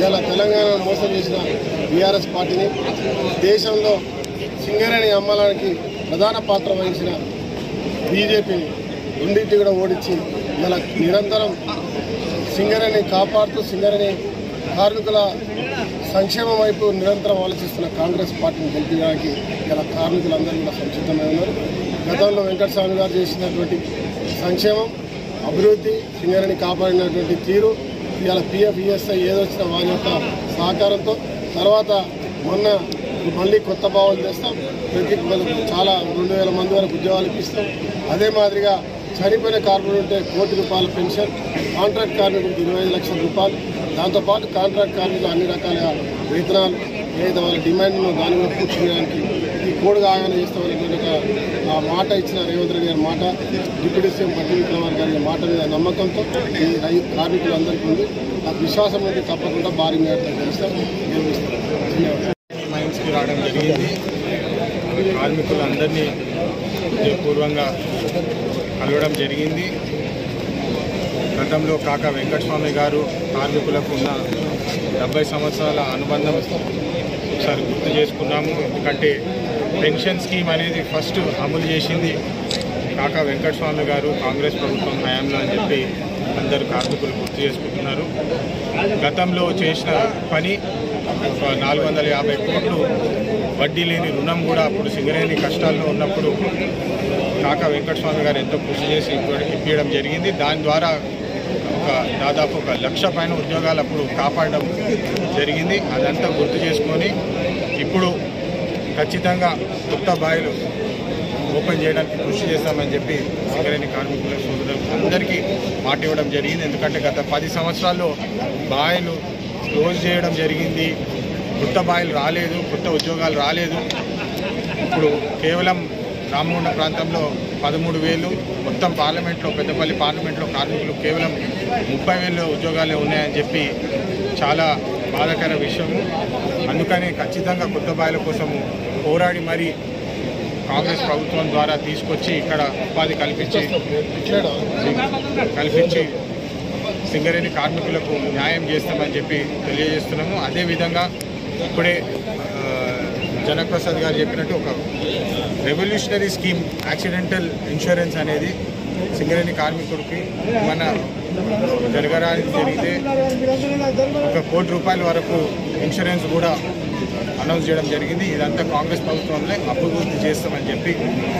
S5: ఇలా తెలంగాణ మోసం చేసిన బీఆర్ఎస్ పార్టీని దేశంలో సింగరేణి అమ్మడానికి ప్రధాన పాత్ర వహించిన బీజేపీని రెండింటి కూడా ఓడించి ఇలా నిరంతరం సింగరేణిని కాపాడుతూ సింగరేణి కార్మికుల సంక్షేమం వైపు నిరంతరం ఆలోచిస్తున్న కాంగ్రెస్ పార్టీని గెలిపించడానికి ఇలా కార్మికులందరూ కూడా సంసిద్ధమై ఉన్నారు. గతంలో వెంకటస్వామి గారు చేసినటువంటి సంక్షేమం అభివృద్ధి సింగరేణి కాపాడినటువంటి తీరు ఇలా పిఎఫ్ ఈఎస్ఐ ఏదొచ్చినా వారి యొక్క సహకారంతో తర్వాత మొన్న మళ్ళీ కొత్త భావాలు చేస్తాం. ప్రతి చాలా 2000 మంది వరకు ఉద్యోగాలు ఇప్పిస్తాం. అదే మాదిరిగా చనిపోయిన కార్మికులు ఉంటే ₹1,00,00,000 పెన్షన్, కాంట్రాక్ట్ కార్మికులకు 25 లక్షల రూపాయలు, దాంతోపాటు కాంట్రాక్ట్ కార్మికులు అన్ని రకాల వేతనాలు ఏదైతే వాళ్ళ డిమాండ్ను దాని మీద పూర్తి చేయడానికి ఈ కోడ్ కాగానే చేస్తామనేటువంటి ఒక మాట ఇచ్చిన రేవంత్ రెడ్డి గారి మాట, డిప్యూటీ సీఎం పట్టి విక్రమార్ గారి మాట మీద నమ్మకంతో ఈ కార్మికులందరికీ ఉంది. నాకు విశ్వాసం ఉంది. తప్పకుండా భారీ మేరతో గెలుస్తాం, గెలిపిస్తాం. ధన్యవాదాలు.
S17: మైన్స్కి రావడం జరిగింది. కార్మికులందరినీ పూర్వంగా కలవడం జరిగింది. గతంలో కాకా వెంకటస్వామి గారు కార్మికులకు ఉన్న 70 సంవత్సరాల అనుబంధం ఒకసారి గుర్తు చేసుకున్నాము. ఎందుకంటే పెన్షన్ స్కీమ్ అనేది ఫస్ట్ అమలు చేసింది కాకా వెంకటస్వామి గారు కాంగ్రెస్ ప్రభుత్వం హయాంలో అని చెప్పి అందరు కార్మికులు గుర్తు చేసుకుంటున్నారు. గతంలో చేసిన పని 450 కోట్లు వడ్డీ లేని రుణం కూడా అప్పుడు సింగరేణి కష్టాల్లో ఉన్నప్పుడు కాకా వెంకటస్వామి గారు ఎంతో కృషి చేసి ఇప్పించడం జరిగింది. దాని ద్వారా దాదాపు 1,00,000 పైన ఉద్యోగాలు అప్పుడు కాపాడడం జరిగింది. అదంతా గుర్తు చేసుకొని ఇప్పుడు ఖచ్చితంగా కొత్త బాయిలు ఓపెన్ చేయడానికి కృషి చేస్తామని చెప్పి సింగరేణి కార్మికుల సోదరులకు అందరికీ మాట ఇవ్వడం జరిగింది. ఎందుకంటే గత 10 సంవత్సరాల్లో బాయిలు క్లోజ్ చేయడం జరిగింది. కొత్త బాయిలు రాలేదు, కొత్త ఉద్యోగాలు రాలేదు. ఇప్పుడు కేవలం రామగుండ ప్రాంతంలో 13,000, మొత్తం పార్లమెంట్లో పెద్దపల్లి పార్లమెంట్లో కార్మికులు కేవలం 30,000 ఉద్యోగాలే ఉన్నాయని చెప్పి చాలా బాధాకర విషయము. అందుకని ఖచ్చితంగా కొత్త బాయిల కోసము పోరాడి మరి కాంగ్రెస్ ప్రభుత్వం ద్వారా తీసుకొచ్చి ఇక్కడ ఉపాధి కల్పించి సింగరేణి కార్మికులకు న్యాయం చేస్తామని చెప్పి తెలియజేస్తున్నాము. అదేవిధంగా ఇప్పుడే జనప్రసాద్ గారు చెప్పినట్టు ఒక రెవల్యూషనరీ స్కీమ్ యాక్సిడెంటల్ ఇన్సూరెన్స్ అనేది సింగరేణి కార్మికుడికి మన జరగడానికి జరిగితే ₹1,00,00,000 వరకు ఇన్సూరెన్స్ కూడా అనౌన్స్ చేయడం జరిగింది. ఇదంతా కాంగ్రెస్ ప్రభుత్వంలో అభివృద్ధి చేస్తామని చెప్పి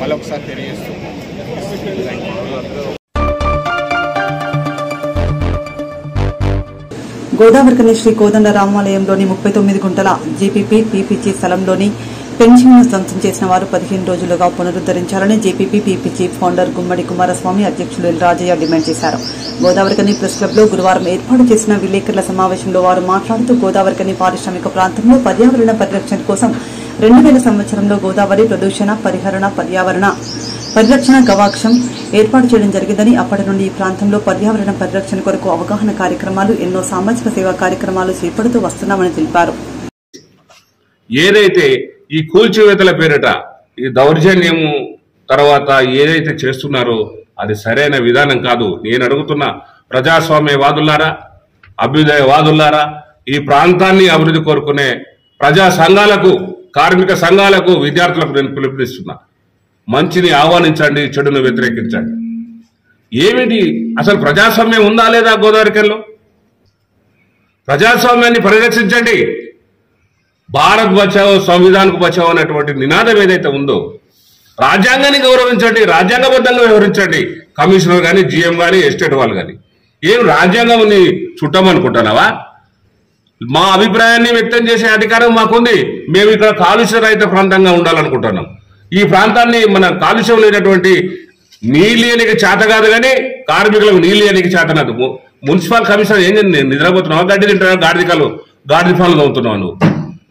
S17: మళ్ళొకసారి తెలియజేస్తాం.
S2: గోదావరికని శ్రీ కోదండ రామాలయంలోని 39 గుంటల జేపీపీ పీపీజీ స్థలంలోని పెన్షన్ను ధ్వంసం చేసిన వారు 15 రోజులుగా పునరుద్దరించాలని జేపీపీ పీపీజీ ఫౌండర్ గుమ్మడి కుమారస్వామి అధ్యక్షులు ఎల్ రాజయ్య డిమాండ్ చేశారు. గోదావరికని ప్రెస్ క్లబ్లో గురువారం ఏర్పాటు చేసిన విలేకరుల సమావేశంలో వారు మాట్లాడుతూ గోదావరికని పారిశ్రామిక ప్రాంతంలో పర్యావరణ పరిరక్షణ కోసం 2000 సంవత్సరంలో గోదావరి ప్రదూషణ పర్యావరణ పరిరక్షణ గవాక్షం ఏర్పాటు చేయడం జరిగిందని అప్పటి నుండి ఈ ప్రాంతంలో పర్యావరణ పరిరక్షణ కొరకు అవగాహన కార్యక్రమాలు ఎన్నో సామాజిక సేవా కార్యక్రమాలు చేపడుతూ వస్తున్నామని తెలిపారు.
S22: ఏదైతే ఈ కూల్చివేతల పేరిట ఈ దౌర్జన్యము తర్వాత ఏదైతే చేస్తున్నారో అది సరైన విధానం కాదు. నేను అడుగుతున్న ప్రజాస్వామ్యవాదులారా, అభ్యుదయవాదులారా, ఈ ప్రాంతాన్ని అభివృద్ధి కోరుకునే ప్రజా సంఘాలకు, కార్మిక సంఘాలకు, విద్యార్థులకు నేను పిలుపునిస్తున్నా. మంచిని ఆహ్వానించండి, చెడును వ్యతిరేకించండి. ఏమిటి అసలు ప్రజాస్వామ్యం ఉందా లేదా గోదావరికల్లో? ప్రజాస్వామ్యాన్ని పరిరక్షించండి. భారత్ బచావో సంవిధానకు బచావో అనేటువంటి నినాదం ఏదైతే ఉందో రాజ్యాంగాన్ని గౌరవించండి, రాజ్యాంగబద్ధంగా వ్యవహరించండి. కమిషనర్ కానీ, జీఎం కానీ, ఎస్టేట్ వాళ్ళు కానీ ఏం రాజ్యాంగం చుట్టమనుకుంటున్నావా? మా అభిప్రాయాన్ని వ్యక్తం చేసే అధికారం మాకుంది. మేము ఇక్కడ కాలుష్య రహిత ప్రాంతంగా ఉండాలనుకుంటున్నాం. ఈ ప్రాంతాన్ని మన కాలుష్యం లేనటువంటి నీళ్ళకి చేత కాదు, కానీ కార్మికులకు నీళ్ళకి చేతనదు. మున్సిపల్ కమిషనర్ ఏం నిద్రపోతున్నావు? గడ్డి తింటున్నావు, గాడిద పాలు తవ్వుతున్నావు.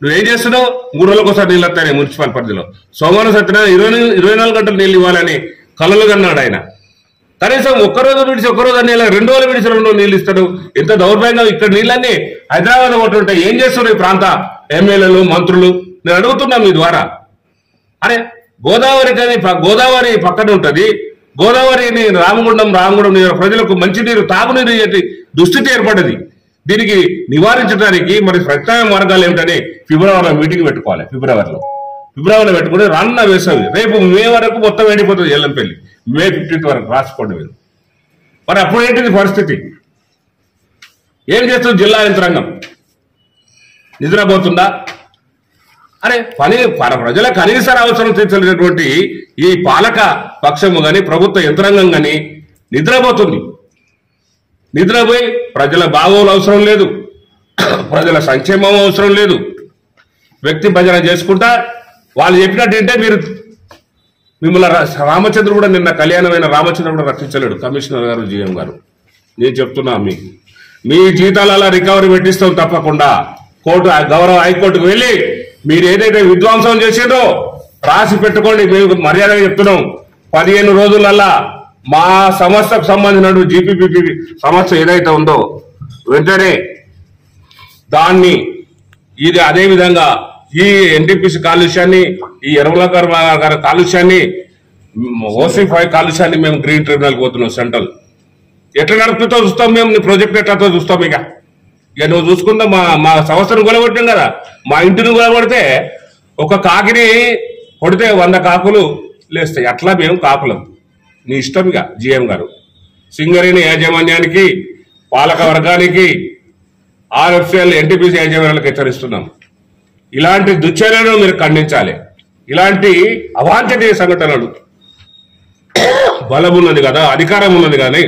S22: నువ్వేం చేస్తున్నావు? 3 రోజులకు ఒకసారి నీళ్ళు వస్తాయి మున్సిపల్ పరిధిలో. సోమవారం సత్యనారాయణ 24 గంటలు నీళ్ళు ఇవ్వాలని కలలు కన్నాడు ఆయన. కనీసం ఒక్కరోజు విడిచి ఒక్కరోజు అని 2 రోజులు విడిచి 2 రోజులు నీళ్ళు ఇస్తాడు. ఎంత దౌర్భాగ్యం. ఇక్కడ నీళ్ళన్నీ హైదరాబాద్ కొట్టుంటాయి. ఏం చేస్తున్నారు ఈ ప్రాంత ఎమ్మెల్యేలు మంత్రులు? నేను అడుగుతున్నా మీ ద్వారా. అరే గోదావరి పక్కన ఉంటది. గోదావరిని రామగుండం ప్రజలకు మంచినీరు తాగునీరు దుస్థితి ఏర్పడ్డది. దీనికి నివారించడానికి మరి ప్రత్యామ్నాయ మార్గాలు ఏమిటని ఫిబ్రవరిలో మీటింగ్ పెట్టుకోవాలి. ఫిబ్రవరిలో పెట్టుకుని రానున్న వేసవి రేపు మే వరకు మొత్తం ఎండిపోతుంది. ఎల్లంపల్లి మే 15th వరకు రాసుకోండి మీరు. మరి అప్పుడు ఏంటిది పరిస్థితి? ఏం చేస్తుంది జిల్లా యంత్రాంగం? నిద్రపోతుందా? అరే ప్రజల కనీస అవసరం తీర్చలేనటువంటి ఈ పాలక పక్షము గాని ప్రభుత్వ యంత్రాంగం గాని నిద్రపోతుంది. నిద్రపోయి ప్రజల బాగోలు అవసరం లేదు, ప్రజల సంక్షేమం అవసరం లేదు. వ్యక్తి భజన చేసుకుంటా వాళ్ళు చెప్పినట్టు ఏంటే మిమ్మల్ని రామచంద్ర కూడా నిన్న కళ్యాణమైన రామచంద్ర కూడా రక్షించలేడు. కమిషనర్ గారు, జీఎం గారు, నేను చెప్తున్నా మీ జీతాల రికవరీ పెట్టిస్తాం తప్పకుండా. గౌరవ హైకోర్టుకు వెళ్ళి మీరు ఏదైతే విధ్వంసం చేసిందో రాసి పెట్టుకోండి. మేము మర్యాదగా చెప్తున్నాం. 15 రోజులల్లా మా సంస్థకు సంబంధించిన జీపీపీ సంస్థ ఏదైతే ఉందో వెంటనే దాన్ని ఇది అదేవిధంగా ఈ ఎన్టీపీసీ కాలుష్యాన్ని, ఈ ఎర్రమల గారి కాలుష్యాన్ని, OC5 కాలుష్యాన్ని మేము గ్రీన్ ట్రిబ్యునల్కి పోతున్నాం. సెంట్రల్ ఎట్లా నడుపుతో చూస్తాం మేము, నీ ప్రాజెక్ట్ ఎట్లాతో చూస్తాం. ఇక నువ్వు చూసుకుందా మా సంస్థను కూలగొట్టాం కదా. మా ఇంటిని కూలగొడితే ఒక కాకిని కొడితే 100 కాకులు లేస్తాయి. అట్లా మేము కాకులం. నీ ఇష్టం. ఇక జీఎం గారు సింగరేణి యాజమాన్యానికి, పాలక వర్గానికి, RFCL ఎన్టీపీసీ యాజమాన్యాలకు హెచ్చరిస్తున్నాం. ఇలాంటి దుశ్చర్యలను మీరు ఖండించాలి. ఇలాంటి అవాంఛనీయ సంఘటనలు బలం ఉన్నది కదా, అధికారం ఉన్నది కానీ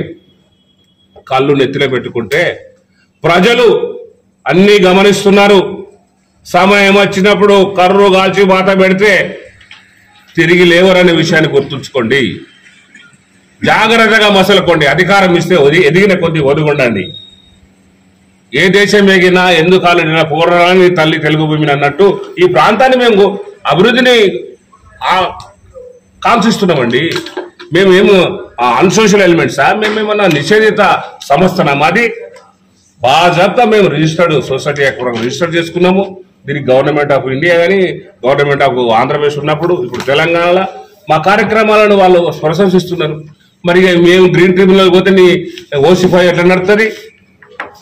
S22: కళ్ళు నెత్తిలో పెట్టుకుంటే ప్రజలు అన్నీ గమనిస్తున్నారు. సమయం వచ్చినప్పుడు కర్రు కాల్చి మాట పెడితే తిరిగి లేవరనే విషయాన్ని గుర్తుంచుకోండి. జాగ్రత్తగా మసలుకోండి. అధికారం ఇస్తే ఎదిగిన కొద్ది ఒదుగుండండి. ఏ దేశం ఎగినా ఎందుకు కాలినా పూర్ణాన్ని తల్లి తెలుగు భూమిని అన్నట్టు ఈ ప్రాంతాన్ని మేము అభివృద్ధిని కాంక్షిస్తున్నామండి. మేమేమో అన్సోషల్ ఎలిమెంట్సా? మేమేమన్నా నిషేధిత సంస్థనా? మాది బాజాబ్తా మేము రిజిస్టర్డ్ సొసైటీ రిజిస్టర్ చేసుకున్నాము. దీనికి గవర్నమెంట్ ఆఫ్ ఇండియా కానీ గవర్నమెంట్ ఆఫ్ ఆంధ్రప్రదేశ్ ఉన్నప్పుడు ఇప్పుడు తెలంగాణలో మా కార్యక్రమాలను వాళ్ళు ప్రశంసిస్తున్నారు. మరి మేము గ్రీన్ ట్రిబ్యునల్ పోతే నీ OC5 ఎట్లా నడుతుంది?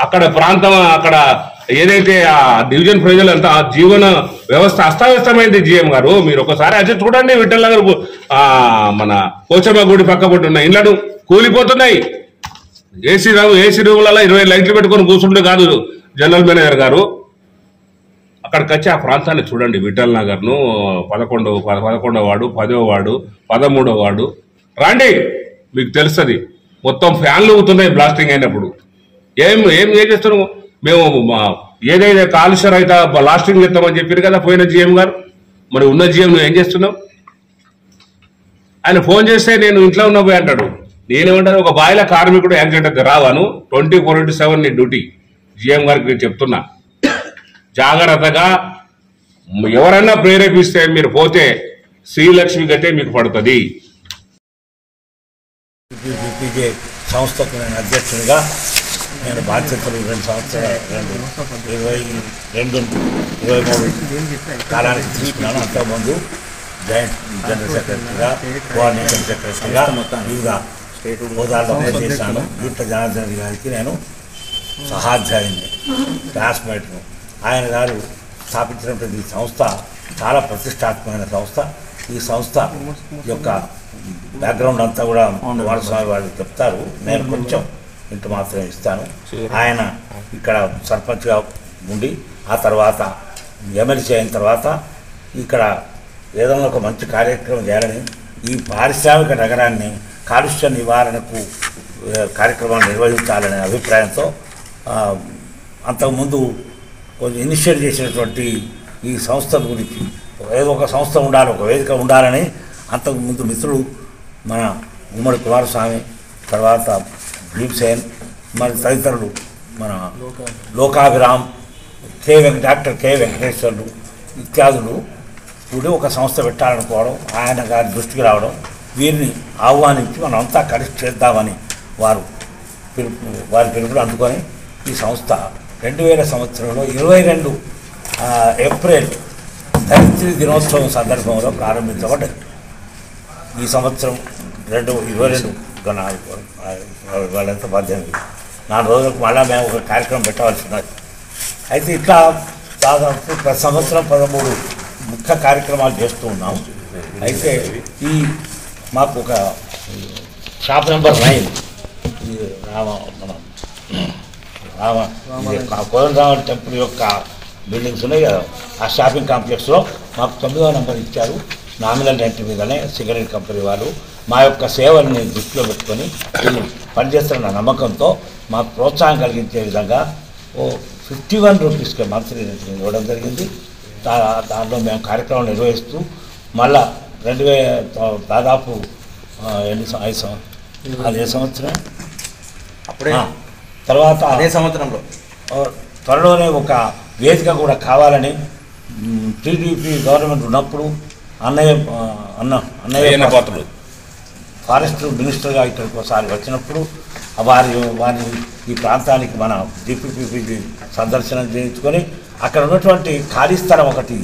S22: అక్కడ ప్రాంతం అక్కడ ఏదైతే ఆ డివిజన్ ప్రజలంతా జీవన వ్యవస్థ అస్తవ్యస్తమైంది. జీఎం గారు మీరు ఒకసారి అది చూడండి. విఠల్ నగర్ మన పోచమ్మ గుడి పక్కపట్టు ఉన్న ఇళ్లను కూలిపోతున్నాయి. ఏసీ రూములలో 20 లైట్లు పెట్టుకొని కూర్చుంటే కాదు జనరల్ మేనేజర్ గారు. అక్కడికి వచ్చి ఆ ప్రాంతాన్ని చూడండి. విఠల్ నగర్ను 11వ వార్డు, 10వ వార్డు, 13వ వార్డు రండి, మీకు తెలుస్తుంది. మొత్తం ఫ్యాన్లు ఊగుతున్నాయి బ్లాస్టింగ్ అయినప్పుడు. ఏం చేస్తున్నాము మేము? ఏదైతే కాలుష్య రహిత బ్లాస్టింగ్ చేస్తామని చెప్పారు కదా పోయిన జీఎం గారు. మరి ఉన్న జీఎం నువ్వు ఏం చేస్తున్నావు? ఆయన ఫోన్ చేస్తే నేను ఇంట్లో ఉన్నపోయి అంటాడు. నేనేమంటాను, ఒక బాయిల కార్మికుడు యాక్సిడెంట్ అయితే రావాను 24/7 నీ డ్యూటీ. జీఎం గారికి నేను చెప్తున్నా, జాగ్రత్తగా ఎవరన్నా ప్రేరేపిస్తే మీరు పోతే శ్రీలక్ష్మి గట్టే మీకు పడుతుంది.
S3: సంస్థకు నేను అధ్యక్షుడిగా నేను బాధ్యతలు 2 సంవత్సరాలు 2022-23 కాలానికి తీసుకున్నాను. అంతకుముందు జాయింట్ జనరల్ సెక్రటరీగా, కోఆర్డినేషన్ సెక్రటరీగా వివిధ హోదాల్లో పనిచేశాను. యూట్ల జనార్దన్ గారికి నేను సహాధ్యాయుని, క్లాస్మేట్ను. ఆయన గారు స్థాపించినటువంటి ఈ సంస్థ చాలా ప్రతిష్టాత్మకమైన సంస్థ. ఈ సంస్థ యొక్క బ్యాక్గ్రౌండ్ అంతా కూడా వారస్వామి వాళ్ళు చెప్తారు. నేను కొంచెం ఇంటి మాత్రమే ఇస్తాను. ఆయన ఇక్కడ సర్పంచ్గా ఉండి ఆ తర్వాత ఎమ్మెల్సీ అయిన తర్వాత ఇక్కడ ఏదైనా ఒక మంచి కార్యక్రమం చేయాలని, ఈ పారిశ్రామిక నగరాన్ని కాలుష్య నివారణకు కార్యక్రమాలు నిర్వహించాలనే అభిప్రాయంతో అంతకుముందు కొంచెం ఇనిషియేట్ చేసినటువంటి ఈ సంస్థ గురించి ఏదో ఒక సంస్థ ఉండాలి, ఒక వేదిక ఉండాలని అంతకుముందు మిత్రులు మన గుమ్మడి కుమారస్వామి, తర్వాత భీమ్సేన్, మరి తదితరులు మన లోకాభిరామ్, డాక్టర్ కె వెంకటేశ్వర్లు ఇత్యాదులు కూడా ఒక సంస్థ పెట్టాలనుకోవడం, ఆయన గారి దృష్టికి రావడం, వీరిని ఆహ్వానించి మనమంతా కలిసి చేద్దామని వారి పిలుపులు అందుకొని ఈ సంస్థ 2000 సంవత్సరంలో 22 ఏప్రిల్ ధరిత్రి దినోత్సవం సందర్భంలో ప్రారంభించబడ్డది. ఈ సంవత్సరం 22 వాళ్ళంతా 18 4 రోజులకు మళ్ళీ మేము ఒక కార్యక్రమం పెట్టవలసి ఉన్నది. అయితే ఇట్లా దాదాపు ప్రతి సంవత్సరం 13 ముఖ్య కార్యక్రమాలు చేస్తూ ఉన్నాం. అయితే ఈ మాకు ఒక షాప్ నెంబర్ 9 కోదండరామ టెంపుల్ యొక్క బిల్డింగ్స్ ఉన్నాయి కదా, ఆ షాపింగ్ కాంప్లెక్స్లో మాకు 9వ నెంబర్ ఇచ్చారు. నామినల్ రెంట్ మీదనే సిగరెట్ కంపెనీ వాళ్ళు మా యొక్క సేవల్ని దృష్టిలో పెట్టుకొని వీళ్ళు పనిచేస్తున్న నమ్మకంతో మాకు ప్రోత్సాహం కలిగించే విధంగా 51 రూపీస్కి మంత్లీ రెంట్ ఇవ్వడం జరిగింది. దాంట్లో మేము కార్యక్రమం నిర్వహిస్తూ మళ్ళా 2000 దాదాపు 5 అదే సంవత్సరం అప్పుడే తర్వాత అదే సంవత్సరంలో త్వరలోనే ఒక వేదిక కూడా కావాలని టీడీపీ గవర్నమెంట్ ఉన్నప్పుడు అన్నయ్య పాత్రుడు ఫారెస్ట్ మినిస్టర్గా ఇక్కడికి ఒకసారి వచ్చినప్పుడు వారి ఈ ప్రాంతానికి మన డిపిపిపి సందర్శనం చేయించుకొని అక్కడ ఉన్నటువంటి ఖాళీ స్థలం ఒకటి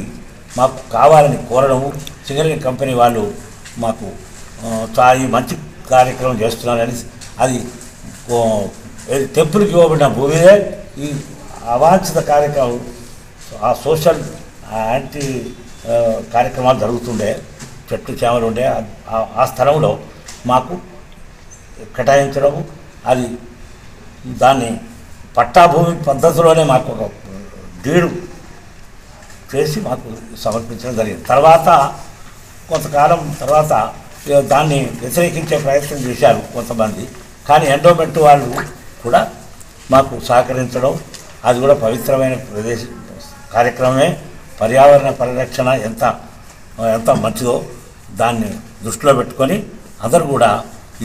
S3: మాకు కావాలని కోరడము, సింగరేణి కంపెనీ వాళ్ళు మాకు చాలా మంచి కార్యక్రమం చేస్తున్నారని, అది టెంపుల్కి ఇవ్వబడిన భూమిదే ఈ అవాంఛిత కార్యక్రమం, ఆ సోషల్ యాంటీ కార్యక్రమాలు జరుగుతుండే, చెట్టు చేమలు ఉండే ఆ స్థలంలో మాకు కేటాయించడము, అది దాన్ని పట్టాభూమి పద్ధతిలోనే మాకు ఒక డీడు చేసి మాకు సమర్పించడం జరిగింది. తర్వాత కొంతకాలం తర్వాత దాన్ని వ్యతిరేకించే ప్రయత్నం చేశారు కొంతమంది, కానీ ఎండోమెంట్ వాళ్ళు కూడా మాకు సహకరించడం, అది కూడా పవిత్రమైన కార్యక్రమమే. పర్యావరణ పరిరక్షణ ఎంత మంచిదో దాన్ని దృష్టిలో పెట్టుకొని అందరూ కూడా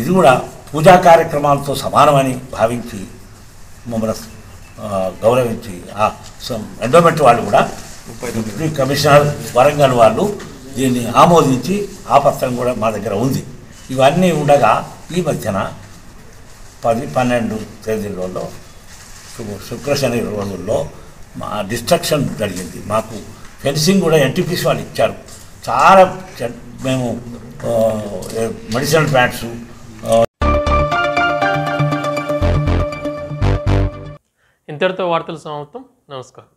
S3: ఇది కూడా పూజా కార్యక్రమాలతో సమానమని భావించి మమ్మల్ని గౌరవించి ఎండోమెంట్ వాళ్ళు కూడా డిప్యూటీ కమిషనర్ వరంగల్ వాళ్ళు దీన్ని ఆమోదించి ఆ పత్రం కూడా మా దగ్గర ఉంది. ఇవన్నీ ఉండగా ఈ మధ్యన 10-12 తేదీలలో శుక్రశని రోజుల్లో మా డిస్ట్రక్షన్ జరిగింది. మాకు ఫెన్సింగ్ కూడా ఎన్టీపీసీ వాళ్ళు ఇచ్చారు. చాలా మేము మెడిసినల్ ప్లాంట్స్
S4: ఇంతటితో వార్తలు సమాప్తం. నమస్కారం.